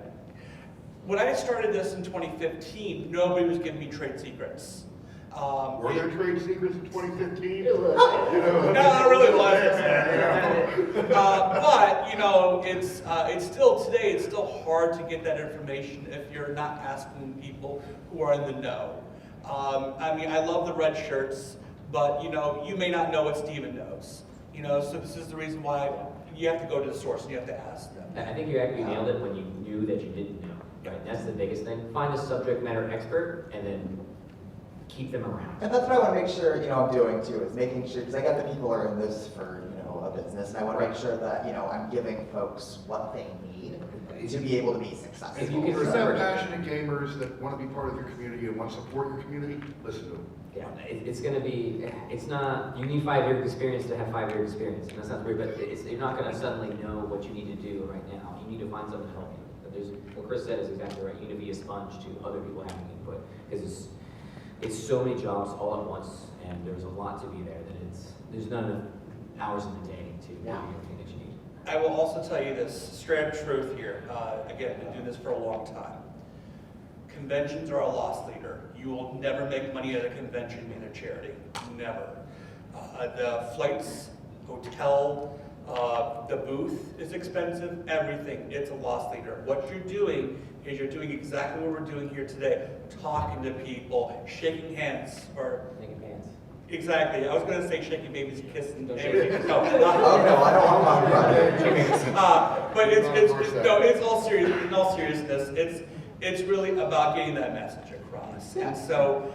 when I started this in 2015, nobody was giving me trade secrets. Were there trade secrets in 2015? It was. No, not really was. But you know, it's still today. It's still hard to get that information if you're not asking people who are in the know. I mean, I love the red shirts, but you know, you may not know what Steven knows. You know, so this is the reason why you have to go to the source and you have to ask them. I think you actually nailed it when you knew that you didn't know, right? That's the biggest thing. Find a subject matter expert and then keep them around. And that's what I want to make sure, you know, I'm doing too, is making sure, because I got the people who are in this for, you know, a business, and I want to make sure that, you know, I'm giving folks what they need to be able to be successful. If you can If you have research, passionate gamers that want to be part of your community and want to support your community, listen to them. yeah, it's gonna be, it's not, you need 5 years experience to have 5 years experience. And that sounds weird, but you're not gonna suddenly know what you need to do right now. You need to find someone to help you. But what Chris said is exactly right. You need to be a sponge to other people having input. Because it's so many jobs all at once, and there's a lot to be there that there's not enough hours in the day to do everything that you need. I will also tell you this straight up truth here. Again, been doing this for a long time. Conventions are a loss leader. You will never make money at a convention being a charity. Never. The flights, hotel, the booth is expensive, everything. It's a loss leader. What you're doing is you're doing exactly what we're doing here today. Talking to people, shaking hands, or Making pants. exactly. I was going to say shaking babies, kissing. Don't shake babies. No, Oh, no, I don't want to but it's all serious. In all seriousness, it's really about getting that message across. And so,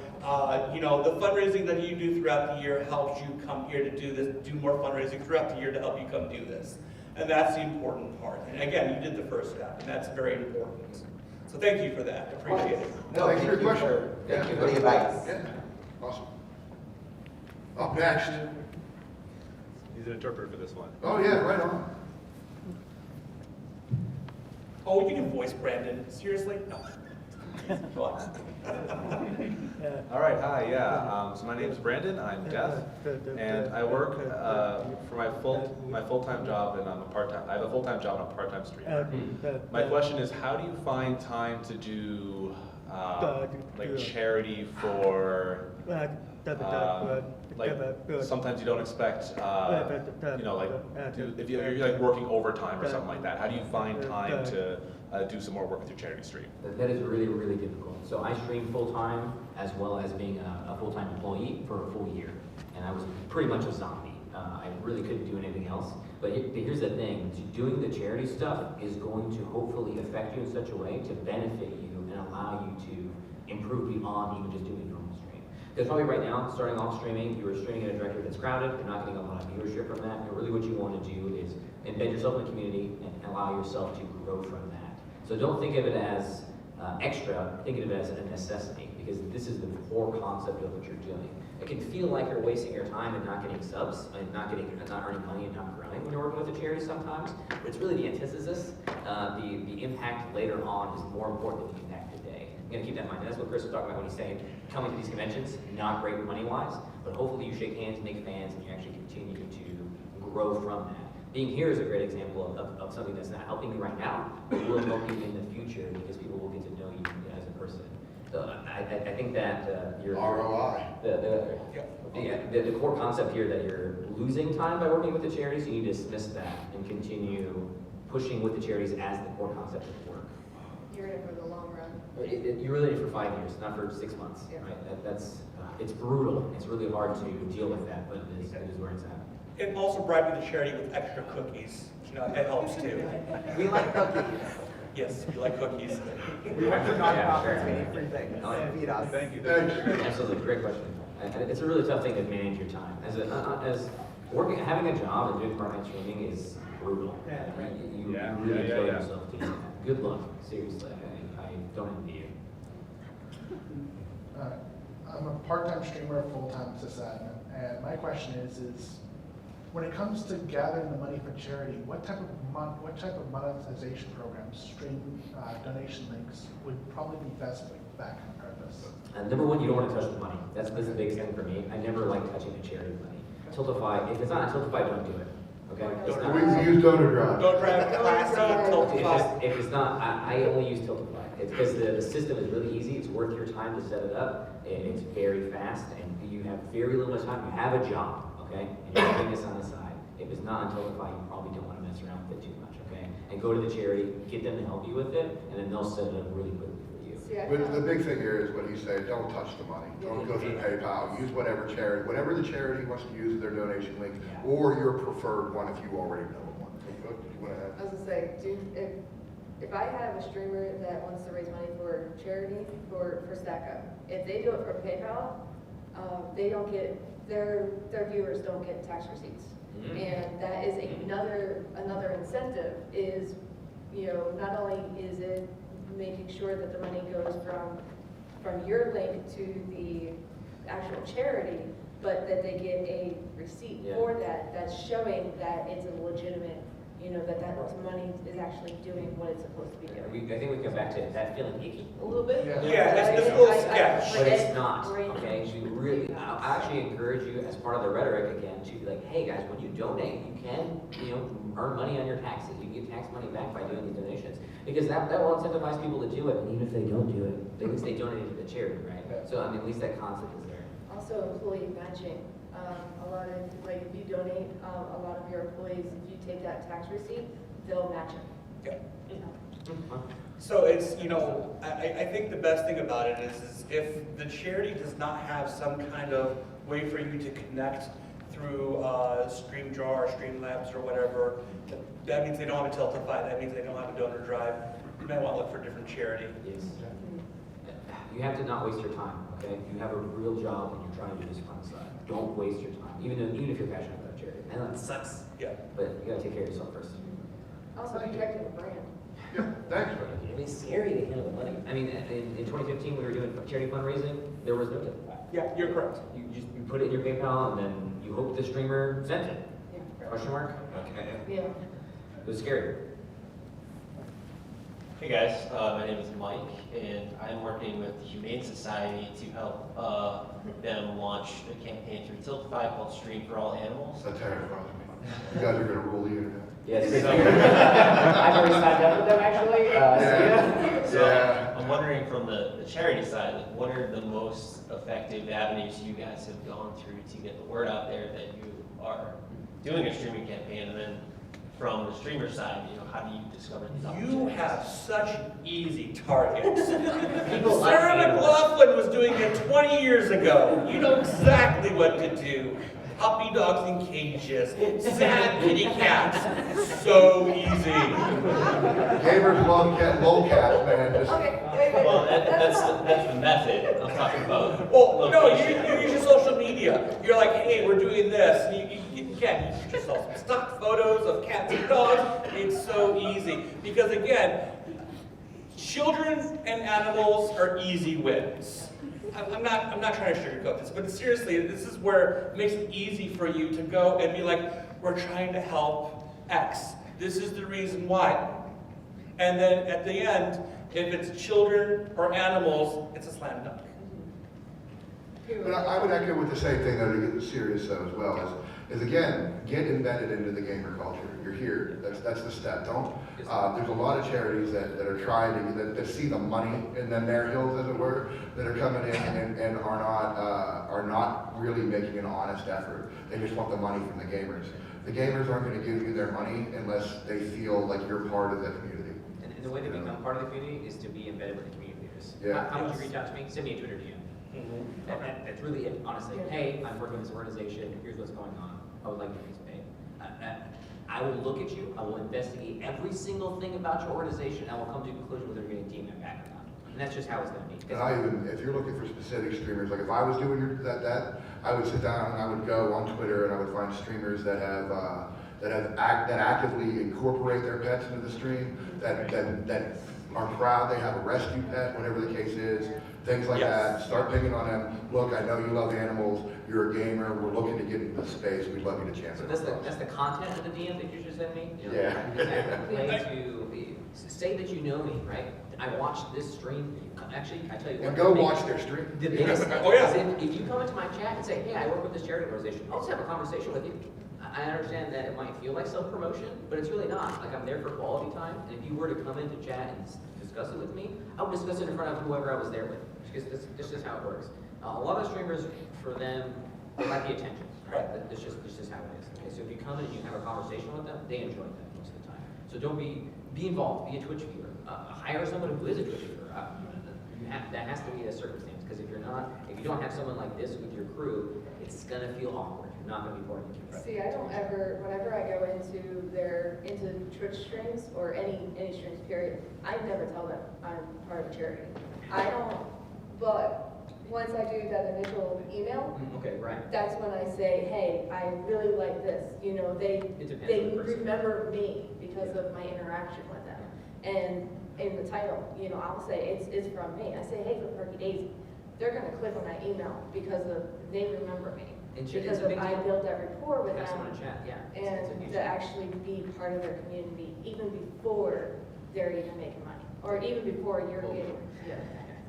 you know, the fundraising that you do throughout the year helps you come here to do this, do more fundraising throughout the year to help you come do this. And that's the important part. And again, you did the first step, and that's very important. So thank you for that. Appreciate it. No, Thanks for your question. Thank you for the advice. Yeah, awesome. Up next. He's an interpreter for this one. Oh, yeah, right on. Oh, you can voice Brandon. Seriously? No. Go on. All right, hi, yeah. So my name is Brandon. I'm deaf, and I work for my full-time job, and I'm a part-time. I have a full-time job and a part-time streamer. My question is, how do you find time to do like charity for? Like sometimes you don't expect, you know, like if you're like working overtime or something like that. How do you find time to do some more work with your charity stream? That is really, really difficult. So I stream full-time as well as being a full-time employee for a full year. And I was pretty much a zombie. I really couldn't do anything else. But here's the thing, doing the charity stuff is going to hopefully affect you in such a way to benefit you and allow you to improve beyond even just doing normal stream. Because probably right now, starting off streaming, you are streaming at a directory that's crowded, you're not getting a lot of viewership from that, and really what you want to do is embed yourself in the community and allow yourself to grow from that. So don't think of it as extra, think of it as a necessity, because this is the core concept of what you're doing. It can feel like you're wasting your time and not getting subs, and not earning money and not growing when you're working with a charity sometimes. But it's really the antithesis. The impact later on is more important than the impact today. You gotta keep that in mind. That's what Chris was talking about when he's saying coming to these conventions, not great money-wise, but hopefully you shake hands, make fans, and you actually continue to grow from that. Being here is a great example of something that's not helping you right now, but will help you in the future because people will get to know you as a person. So I think that your ROI. the core concept here that you're losing time by working with the charities, you need to dismiss that and continue pushing with the charities as the core concept of the work. You're in it for the long run. You're really in it for 5 years, not for 6 months, Yeah. right? It's brutal. It's really hard to deal with that, but it is where it's at. And also bribing the charity with extra cookies. You know, it helps too. We like cookies. Yes, you like cookies. We work for Yeah, sure. nonprofits, we need free things. Oh, yeah. Feed us. Thank you. Thanks. Absolutely, great question. And it's a really tough thing to manage your time. As working, having a job and doing part-time streaming is brutal. Yeah, right. You Yeah, really yeah, kill yeah. yourself doing that. Good luck, seriously. I don't envy you. I'm a part-time streamer, full-time sysadmin, and my question is when it comes to gathering the money for charity, what type of monetization programs, stream donation links would probably be best for that kind of purpose? Number one, you don't want to touch the money. That's the biggest thing for me. I never like touching the charity money. Tiltify, if it's not on Tiltify, don't do it. okay? Don't It's do not- We use donor drive. Don't drive classy, Tiltify. If it's not, I only use Tiltify. It's because the system is really easy, it's worth your time to set it up, and it's very fast, and you have very little time, you have a job, okay? And you're doing this on the side. If it's not on Tiltify, you probably don't want to mess around with it too much, okay? And go to the charity, get them to help you with it, and then they'll set it up really quickly for you. See, I But the found- big thing here is what he's saying, don't touch the money. Don't go through PayPal. Use whatever the charity wants to use their donation link, Yeah. or your preferred one if you already know one. Did you want to add? I was gonna say, if I have a streamer that wants to raise money for charity, for Stack Up, if they do it for PayPal, they don't get, their viewers don't get tax receipts. And that is another incentive is, not only is it making sure that the money goes from your link to the actual charity, but that they get a receipt Yeah. for that, that's showing that it's a legitimate, that money is actually doing what it's supposed to be doing. I think we come back to that feeling icky a little bit. Yeah, it's this little sketch. But it's not, okay? You really, I actually encourage you as part of the rhetoric again to be like, hey guys, when you donate, you can, earn money on your taxes. You can get tax money back by doing these donations. Because that will incentivize people to do it, and even if they don't do it, at least they donated to the charity, right? So, at least that concept is there. Also, employee matching. A lot of, like, if you donate, a lot of your employees, if you take that tax receipt, they'll match it. Yeah. So it's, I think the best thing about it is if the charity does not have some kind of way for you to connect through StreamJar or Streamlabs or whatever, that means they don't have a Tiltify, that means they don't have a donor drive. You might want to look for a different charity. Yes. You have to not waste your time, okay? You have a real job and you're trying to do this on the side. Don't waste your time, even if you're passionate about charity. I know it sucks, Yeah. but you gotta take care of yourself first. Also, protecting the brand. Yeah, thanks, man. It's scary to handle the money. I mean, in 2015, we were doing charity fundraising, there was no Tiltify. Yeah, you're correct. You put it in your PayPal and then you hope the streamer sent it. Yeah. Question mark? Okay. Yeah. It was scary. Hey guys, my name is Mike, and I'm working with the Humane Society to help them launch a campaign through Tiltify called Stream for All Animals. That terrifies me. You guys are gonna rule the internet. Yes. I've already signed up with them actually. So Yeah. I'm wondering from the charity side, like, what are the most effective avenues you guys have gone through to get the word out there that you are doing a streaming campaign, and then from the streamer side, how do you discover these opportunities? You have such easy targets. People like Sarah animals. McLaughlin was doing it 20 years ago. You know exactly what to do. Puppy dogs in cages, sad kitty cats. So easy. Gamers love lolcats, man. Just, Okay, wait. Well, that's the method I'm talking about. Well, no, Location. you use your social media. You're like, hey, we're doing this. And you put yourself some stock photos of cats and dogs. It's so easy. Because again, children and animals are easy wins. I'm not trying to sugarcoat this, but seriously, this is where it makes it easy for you to go and be like, we're trying to help X. This is the reason why. And then at the end, if it's children or animals, it's a slam dunk. but I would echo with the same thing though, to get serious though as well, is again, get embedded into the gamer culture. You're here, that's the step. Don't, there's a lot of charities that are trying to, that see the money in their hills, as it were, that are coming in and are not really making an honest effort. They just want the money from the gamers. The gamers aren't gonna give you their money unless they feel like you're part of the community. And the way to become part of the community is to be embedded with the community leaders. Yeah. How would you reach out to me? Send me a Twitter DM. That's really it, honestly. Hey, I'm working with this organization, here's what's going on. I would like to participate. I will look at you, I will investigate every single thing about your organization, and I will come to a conclusion whether you're going to team them back or not. And that's just how it's going to be. And if you're looking for specific streamers, like if I was doing that, I would sit down and I would go on Twitter and I would find streamers that actively incorporate their pets into the stream, that are proud they have a rescue pet, whatever the case is, things like that. Start picking on them. Look, I know you love animals. You're a gamer. We're looking to get into the space. We'd love you to champion. So that's the content of the DM that you just sent me? Say that you know me, right? I watched this stream. Actually, I tell you what. And go watch their stream. The biggest thing Oh, yeah. is if you come into my chat and say, hey, I work with this charity organization, I'll just have a conversation with you. I understand that it might feel like self-promotion, but it's really not. Like, I'm there for quality time, and if you were to come in to chat and discuss it with me, I would discuss it in front of whoever I was there with, because this is how it works. A lot of streamers, for them, they like the attention, right? This is how it is. Okay, so if you come in and you have a conversation with them, they enjoy that most of the time. So don't be involved, be a Twitch viewer. Hire someone who is a Twitch viewer. That has to be a circumstance, because if you don't have someone like this with your crew, it's gonna feel awkward. You're not gonna be part of the community. See, I don't ever, whenever I go into Twitch streams or any streams period, I never tell them I'm part of a charity. I don't, but once I do that initial email, Okay, right. that's when I say, hey, I really like this. You know, they It depends on the person. remember me because of my interaction with them. And in the title, you know, I'll say it's from me. I say, hey, for Perky Daisy. They're gonna click on that email because they remember me. And Because it's a big I deal. built that rapport with Have them. someone to chat, yeah. It's a huge And to deal. actually be part of their community even before they're even making money, or even before you're getting.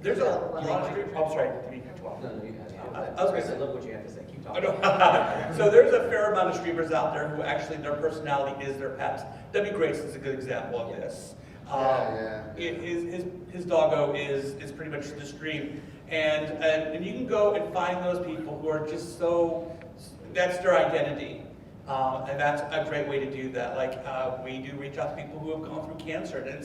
There's a lot of streamers, I'm sorry, to be cut off. No, you guys. I was gonna say- I love what you have to say. Keep I talking. know. So there's a fair amount of streamers out there who actually, their personality is their pets. W. Grace is a good example of this. His doggo is pretty much the stream. And you can go and find those people who are just so, that's their identity. And that's a great way to do that. Like, we do reach out to people who have gone through cancer, and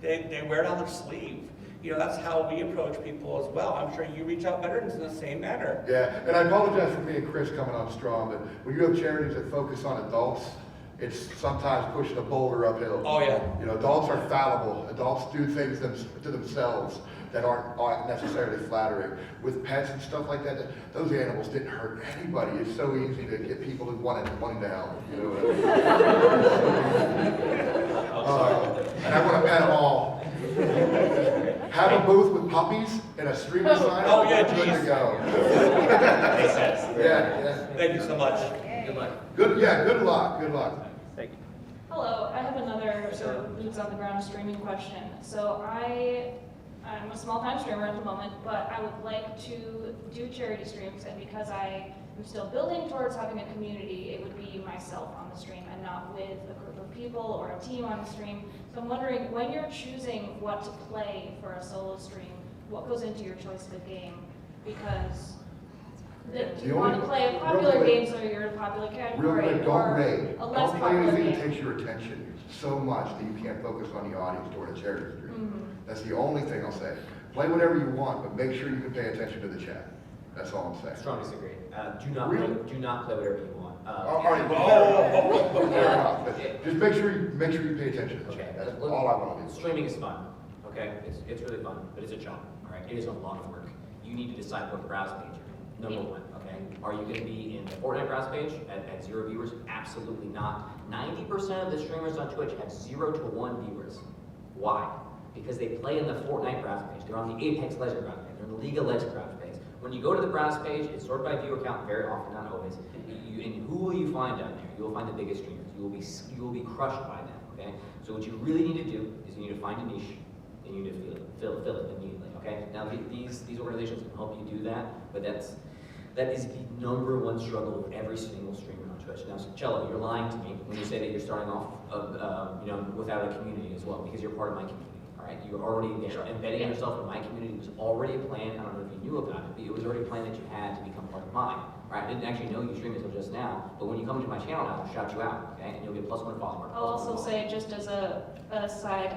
they wear it on their sleeve. You know, that's how we approach people as well. I'm sure you reach out veterans in the same manner. Yeah, and I apologize for me and Chris coming on strong, but when you have charities that focus on adults, it's sometimes pushing a boulder uphill. Oh, yeah. You know, adults are fallible. Adults do things to themselves that aren't necessarily flattering. With pets and stuff like that, those animals didn't hurt anybody. It's so easy to get people who wanting to help. You know what I mean? And I want to pet them all. Have a booth with puppies and a streamer sign. Oh, yeah, good geez. to go. Makes sense. Yeah. Thank you so much. Good luck. Good luck. Hello, I have another sort of boots on the ground streaming question. So I'm a small time streamer at the moment, but I would like to do charity streams, and because I am still building towards having a community, it would be myself on the stream and not with a group of people or a team on the stream. So I'm wondering, when you're choosing what to play for a solo stream, what goes into your choice of the game? Because do you want to play a popular game so you're a popular Real category, quick, don't or raid. a less Don't play popular anything game? that takes your attention so much that you can't focus on the audience during a charity stream. Mhm. That's the only thing I'll say. Play whatever you want, but make sure you can pay attention to the chat. That's all I'm saying. Strongly disagree. Do not Really? play whatever you want. All right, fair enough, but just make sure you pay attention to the Okay, chat. That's look, all I want to do. streaming is fun, okay? It's really fun, but it's a job, all right? It is a lot of work. You need to decide what browse page you're in, number one, okay? Are you gonna be in the Fortnite browse page at 0 viewers? Absolutely not. 90% of the streamers on Twitch have 0 to 1 viewers. Why? Because they play in the Fortnite browse page. They're on the Apex Legends browse page. They're in the League of Legends browse page. When you go to the browse page, it's sorted by viewer count very often, not always. And who will you find down there? You will find the biggest streamers. You will be crushed by them, okay? So what you really need to do is you need to find a niche, and you need to fill it immediately, okay? Now these organizations can help you do that, but that is the number one struggle of every single streamer on Twitch. Now, Cello, you're lying to me when you say that you're starting off, without a community as well, because you're part of my community. All right, you're already there. Embedding yourself in my community was already a plan. I don't know if you knew about it, but it was already a plan that you had to become part of mine. All right, I didn't actually know you streamed until just now, but when you come to my channel now, I'll shout you out, okay? And you'll get +1 follower. I'll also say, just as a side,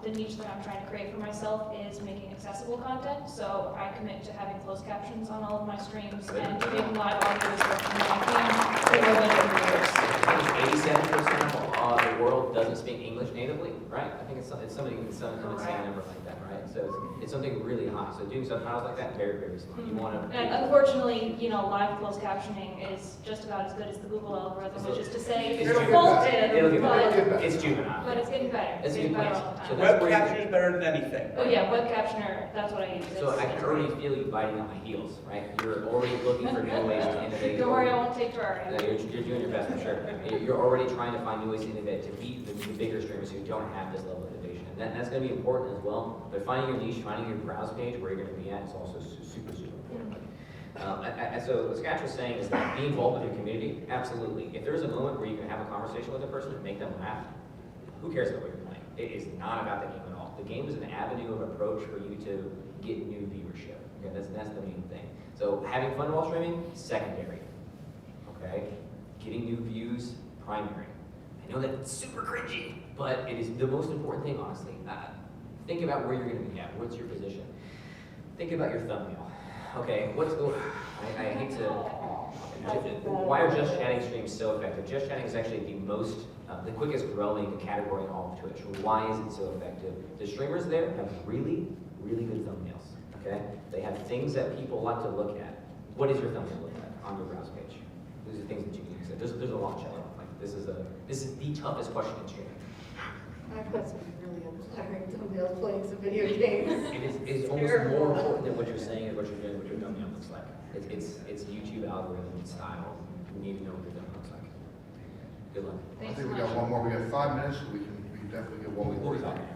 the niche that I'm trying to create for myself is making accessible content. So I commit to having closed captions on all of my streams and doing live audio descriptions on game for more than 3 years. 87% of the world doesn't speak English natively, right? I think it's something insane number like that, right? So it's something really high. So doing subtitles like that, very, very smart. You want to. And unfortunately, live closed captioning is just about as good as the Google algorithm, which is to say, It's it's getting faulted, It'll get better. but It's juvenile. it's getting better. It's getting getting better better. all the So time. that's Web where you capture is better than anything. Oh yeah, web captioner, that's what I use. So I can It's already great. feel you biting on my heels, right? You're already looking for new ways to innovate. Don't worry, I won't take No, Terraria. you're doing your best for sure. You're already trying to find new ways to innovate to beat the bigger streamers who don't have this level of innovation. And that's going to be important as well. But finding your niche, finding your browse page where you're going to be at is also super, super important. So what Scratch was saying is that be involved with your community, absolutely. If there's a moment where you can have a conversation with a person and make them laugh, who cares about what you're playing? It is not about the game at all. The game is an avenue of approach for you to get new viewership. Okay, that's the main thing. So having fun while streaming, secondary. Okay, getting new views, primary. I know that's super cringy, but it is the most important thing, honestly. Think about where you're going to be at. What's your position? Think about your thumbnail. Okay, I hate to. Why are just chatting streams so effective? Just chatting is actually the quickest growing category in all of Twitch. Why is it so effective? The streamers there have really, really good thumbnails. Okay, they have things that people like to look at. What does your thumbnail look like on your browse page? These are things that you can use. There's a lot of chat. Like this is the toughest question in streaming. I've got some really inspiring thumbnails playing some video games. It is almost more important than what you're saying and what you're doing, what your thumbnail looks like. It's YouTube algorithm style. You need to know what your thumbnail looks like. Good luck. I think we got one more. We got 5 minutes. We can definitely get one more. We'll be talking.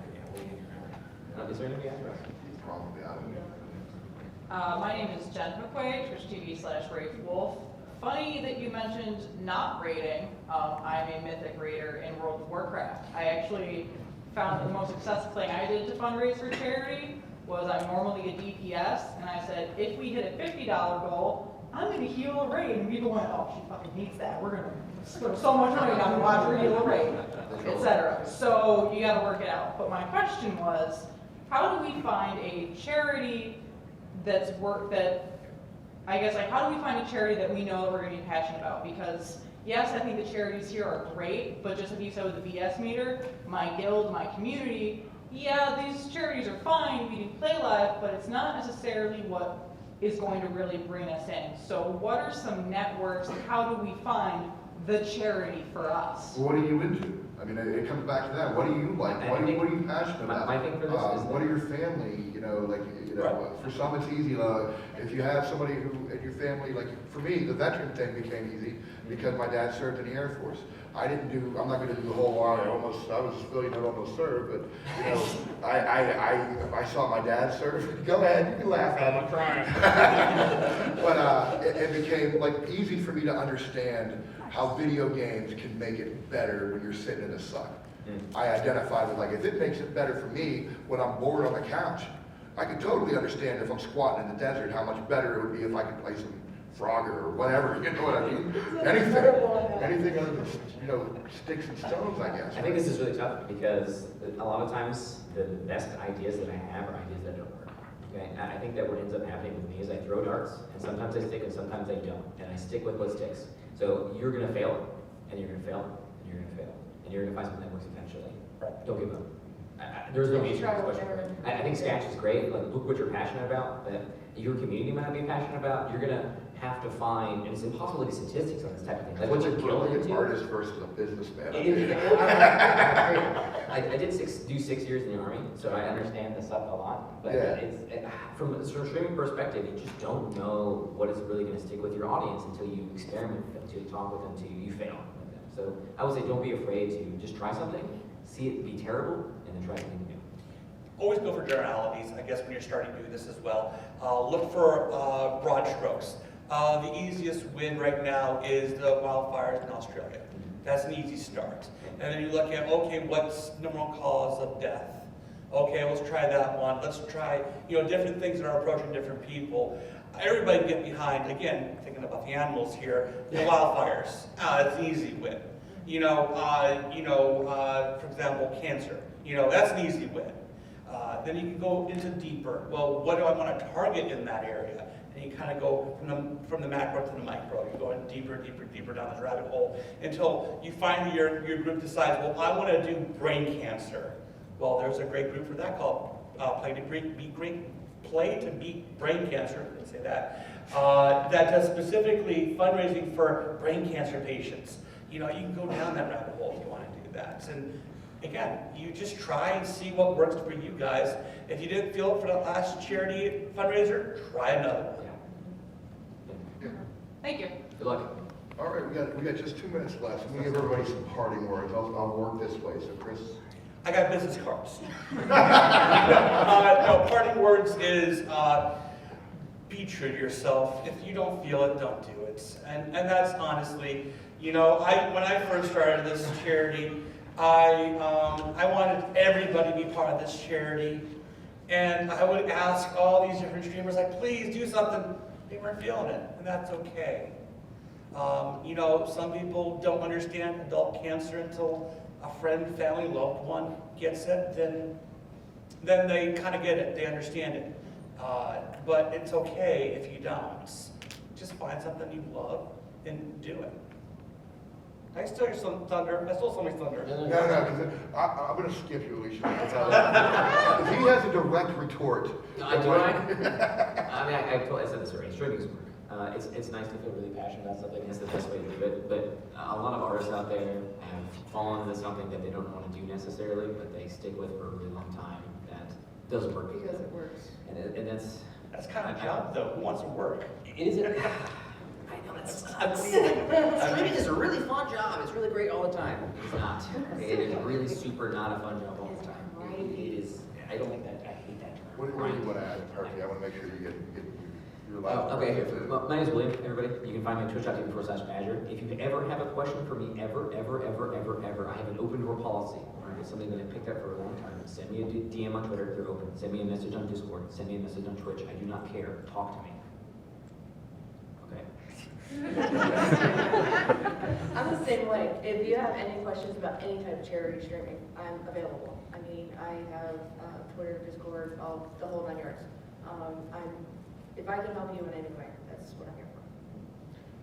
Is there anybody after us? Probably out of it. My name is Jen McQuaid, TwitchTV/RafeWolf. Funny that you mentioned not raiding. I'm a Mythic raider in World of Warcraft. I actually found the most successful thing I did to fundraise for charity was I'm normally a DPS, and I said, if we hit a $50 goal, I'm going to heal a raid. And people went, oh, she fucking needs that. We're going to throw so much money down to watch her heal a raid, etc. So you got to work it out. But my question was, how do we find a charity how do we find a charity that we know that we're going to be passionate about? Because yes, I think the charities here are great, but just like you said with the BS meter, my guild, my community, yeah, these charities are fine, we do play live, but it's not necessarily what is going to really bring us in. So what are some networks, and how do we find the charity for us? Well, what are you into? I mean, it comes back to that. What do you like? What are you passionate about? My thing for this is what are your family? For some it's easy. If you have somebody who in your family, like for me, the veteran thing became easy because my dad served in the Air Force. I'm not going to do the whole line. I was civilian, I almost served, but I saw my dad serve. Go ahead, you can laugh at it. I'm crying. But it became like easy for me to understand how video games can make it better when you're sitting in a suck. I identified with like, if it makes it better for me when I'm bored on the couch, I can totally understand if I'm squatting in the desert, how much better it would be if I could play some Frogger or whatever, you know what I mean? Anything other than, sticks and stones, I guess. I think this is really tough because a lot of times the best ideas that I have are ideas that don't work. Okay, and I think that what ends up happening with me is I throw darts, and sometimes they stick and sometimes they don't, and I stick with what sticks. So you're gonna fail, and you're gonna fail, and you're gonna fail, and you're gonna find something that works eventually. Don't give up. There's no answer to this question. I think Scratch is great. Like, look what you're passionate about, that your community might not be passionate about. You're gonna have to find, and it's impossible to get statistics on this type of thing. Like, what's your guild An into? artist versus a businessman. I did do 6 years in the Army, so I understand this stuff a lot. But from a streaming perspective, you just don't know what is really going to stick with your audience until you experiment with them, until you talk with them, until you fail with them. So I would say don't be afraid to just try something, see it be terrible, and then try something new. Always go for generalities, I guess, when you're starting to do this as well. Look for broad strokes. The easiest win right now is the wildfires in Australia. That's an easy start. And then you look at, okay, what's the number one cause of death? Okay, let's try that one. Let's try, different things that are approaching different people. Everybody get behind, again, thinking about the animals here, the wildfires. It's an easy win. For example, cancer. That's an easy win. Then you can go into deeper. Well, what do I want to target in that area? And you kind of go from the macro to the micro. You're going deeper, deeper, deeper down this rabbit hole until you finally your group decides, well, I want to do brain cancer. Well, there's a great group for that called Play to Beat Brain Cancer. I didn't say that. That does specifically fundraising for brain cancer patients. You can go down that rabbit hole if you want to do that. And again, you just try and see what works for you guys. If you didn't feel it for the last charity fundraiser, try another one. Thank you. Good luck. All right, we got just 2 minutes left. Let me give everybody some parting words. I'll work this way. So, Chris. I got business cards. No, parting words is be true to yourself. If you don't feel it, don't do it. And that's honestly, you know, when I first started this charity, I wanted everybody to be part of this charity. And I would ask all these different streamers, like, please do something. They weren't feeling it, and that's okay. You know, some people don't understand adult cancer until a friend, family, loved one gets it, then they kind of get it, they understand it. But it's okay if you don't. Just find something you love and do it. I stole your some thunder. I stole somebody's thunder. No, because I'm going to skip you, Alicia. If he has a direct retort. No, I do. I said this already. Streaming is work. It's nice to feel really passionate about something. It's the best way to do it. But a lot of artists out there have fallen into something that they don't want to do necessarily, but they stick with for a really long time. That doesn't work Because it works. and That's kind of a job, though. Who wants to work? It is. I know that sucks. Streaming is a really fun job. It's really great all the time. It's not. It is really super not a fun job all the time. It is. I don't like that. I hate that term. What do you want to add, Harvey? I want to make sure you get your Oh, last. okay, here. My name is William, everybody. You can find me on twitch.tv/Badger. If you ever have a question for me, ever, I have an open door policy. All right, it's something that I picked up for a long time. Send me a DM on Twitter, they're open. Send me a message on Discord. Send me a message on Twitch. I do not care. Talk to me. Okay. I'm the same way. If you have any questions about any type of charity streaming, I'm available. I mean, I have Twitter, Discord, the whole 9 yards. If I can help you in any way, that's what I'm here for.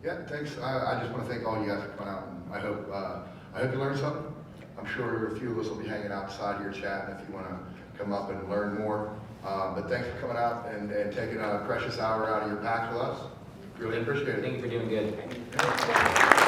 Yeah, thanks. I just want to thank all you guys for coming out, and I hope you learned something. I'm sure a few of us will be hanging outside here chatting if you want to come up and learn more. But thanks for coming out and taking a precious hour out of your PAX with us. Really appreciate it. Thank you for doing good.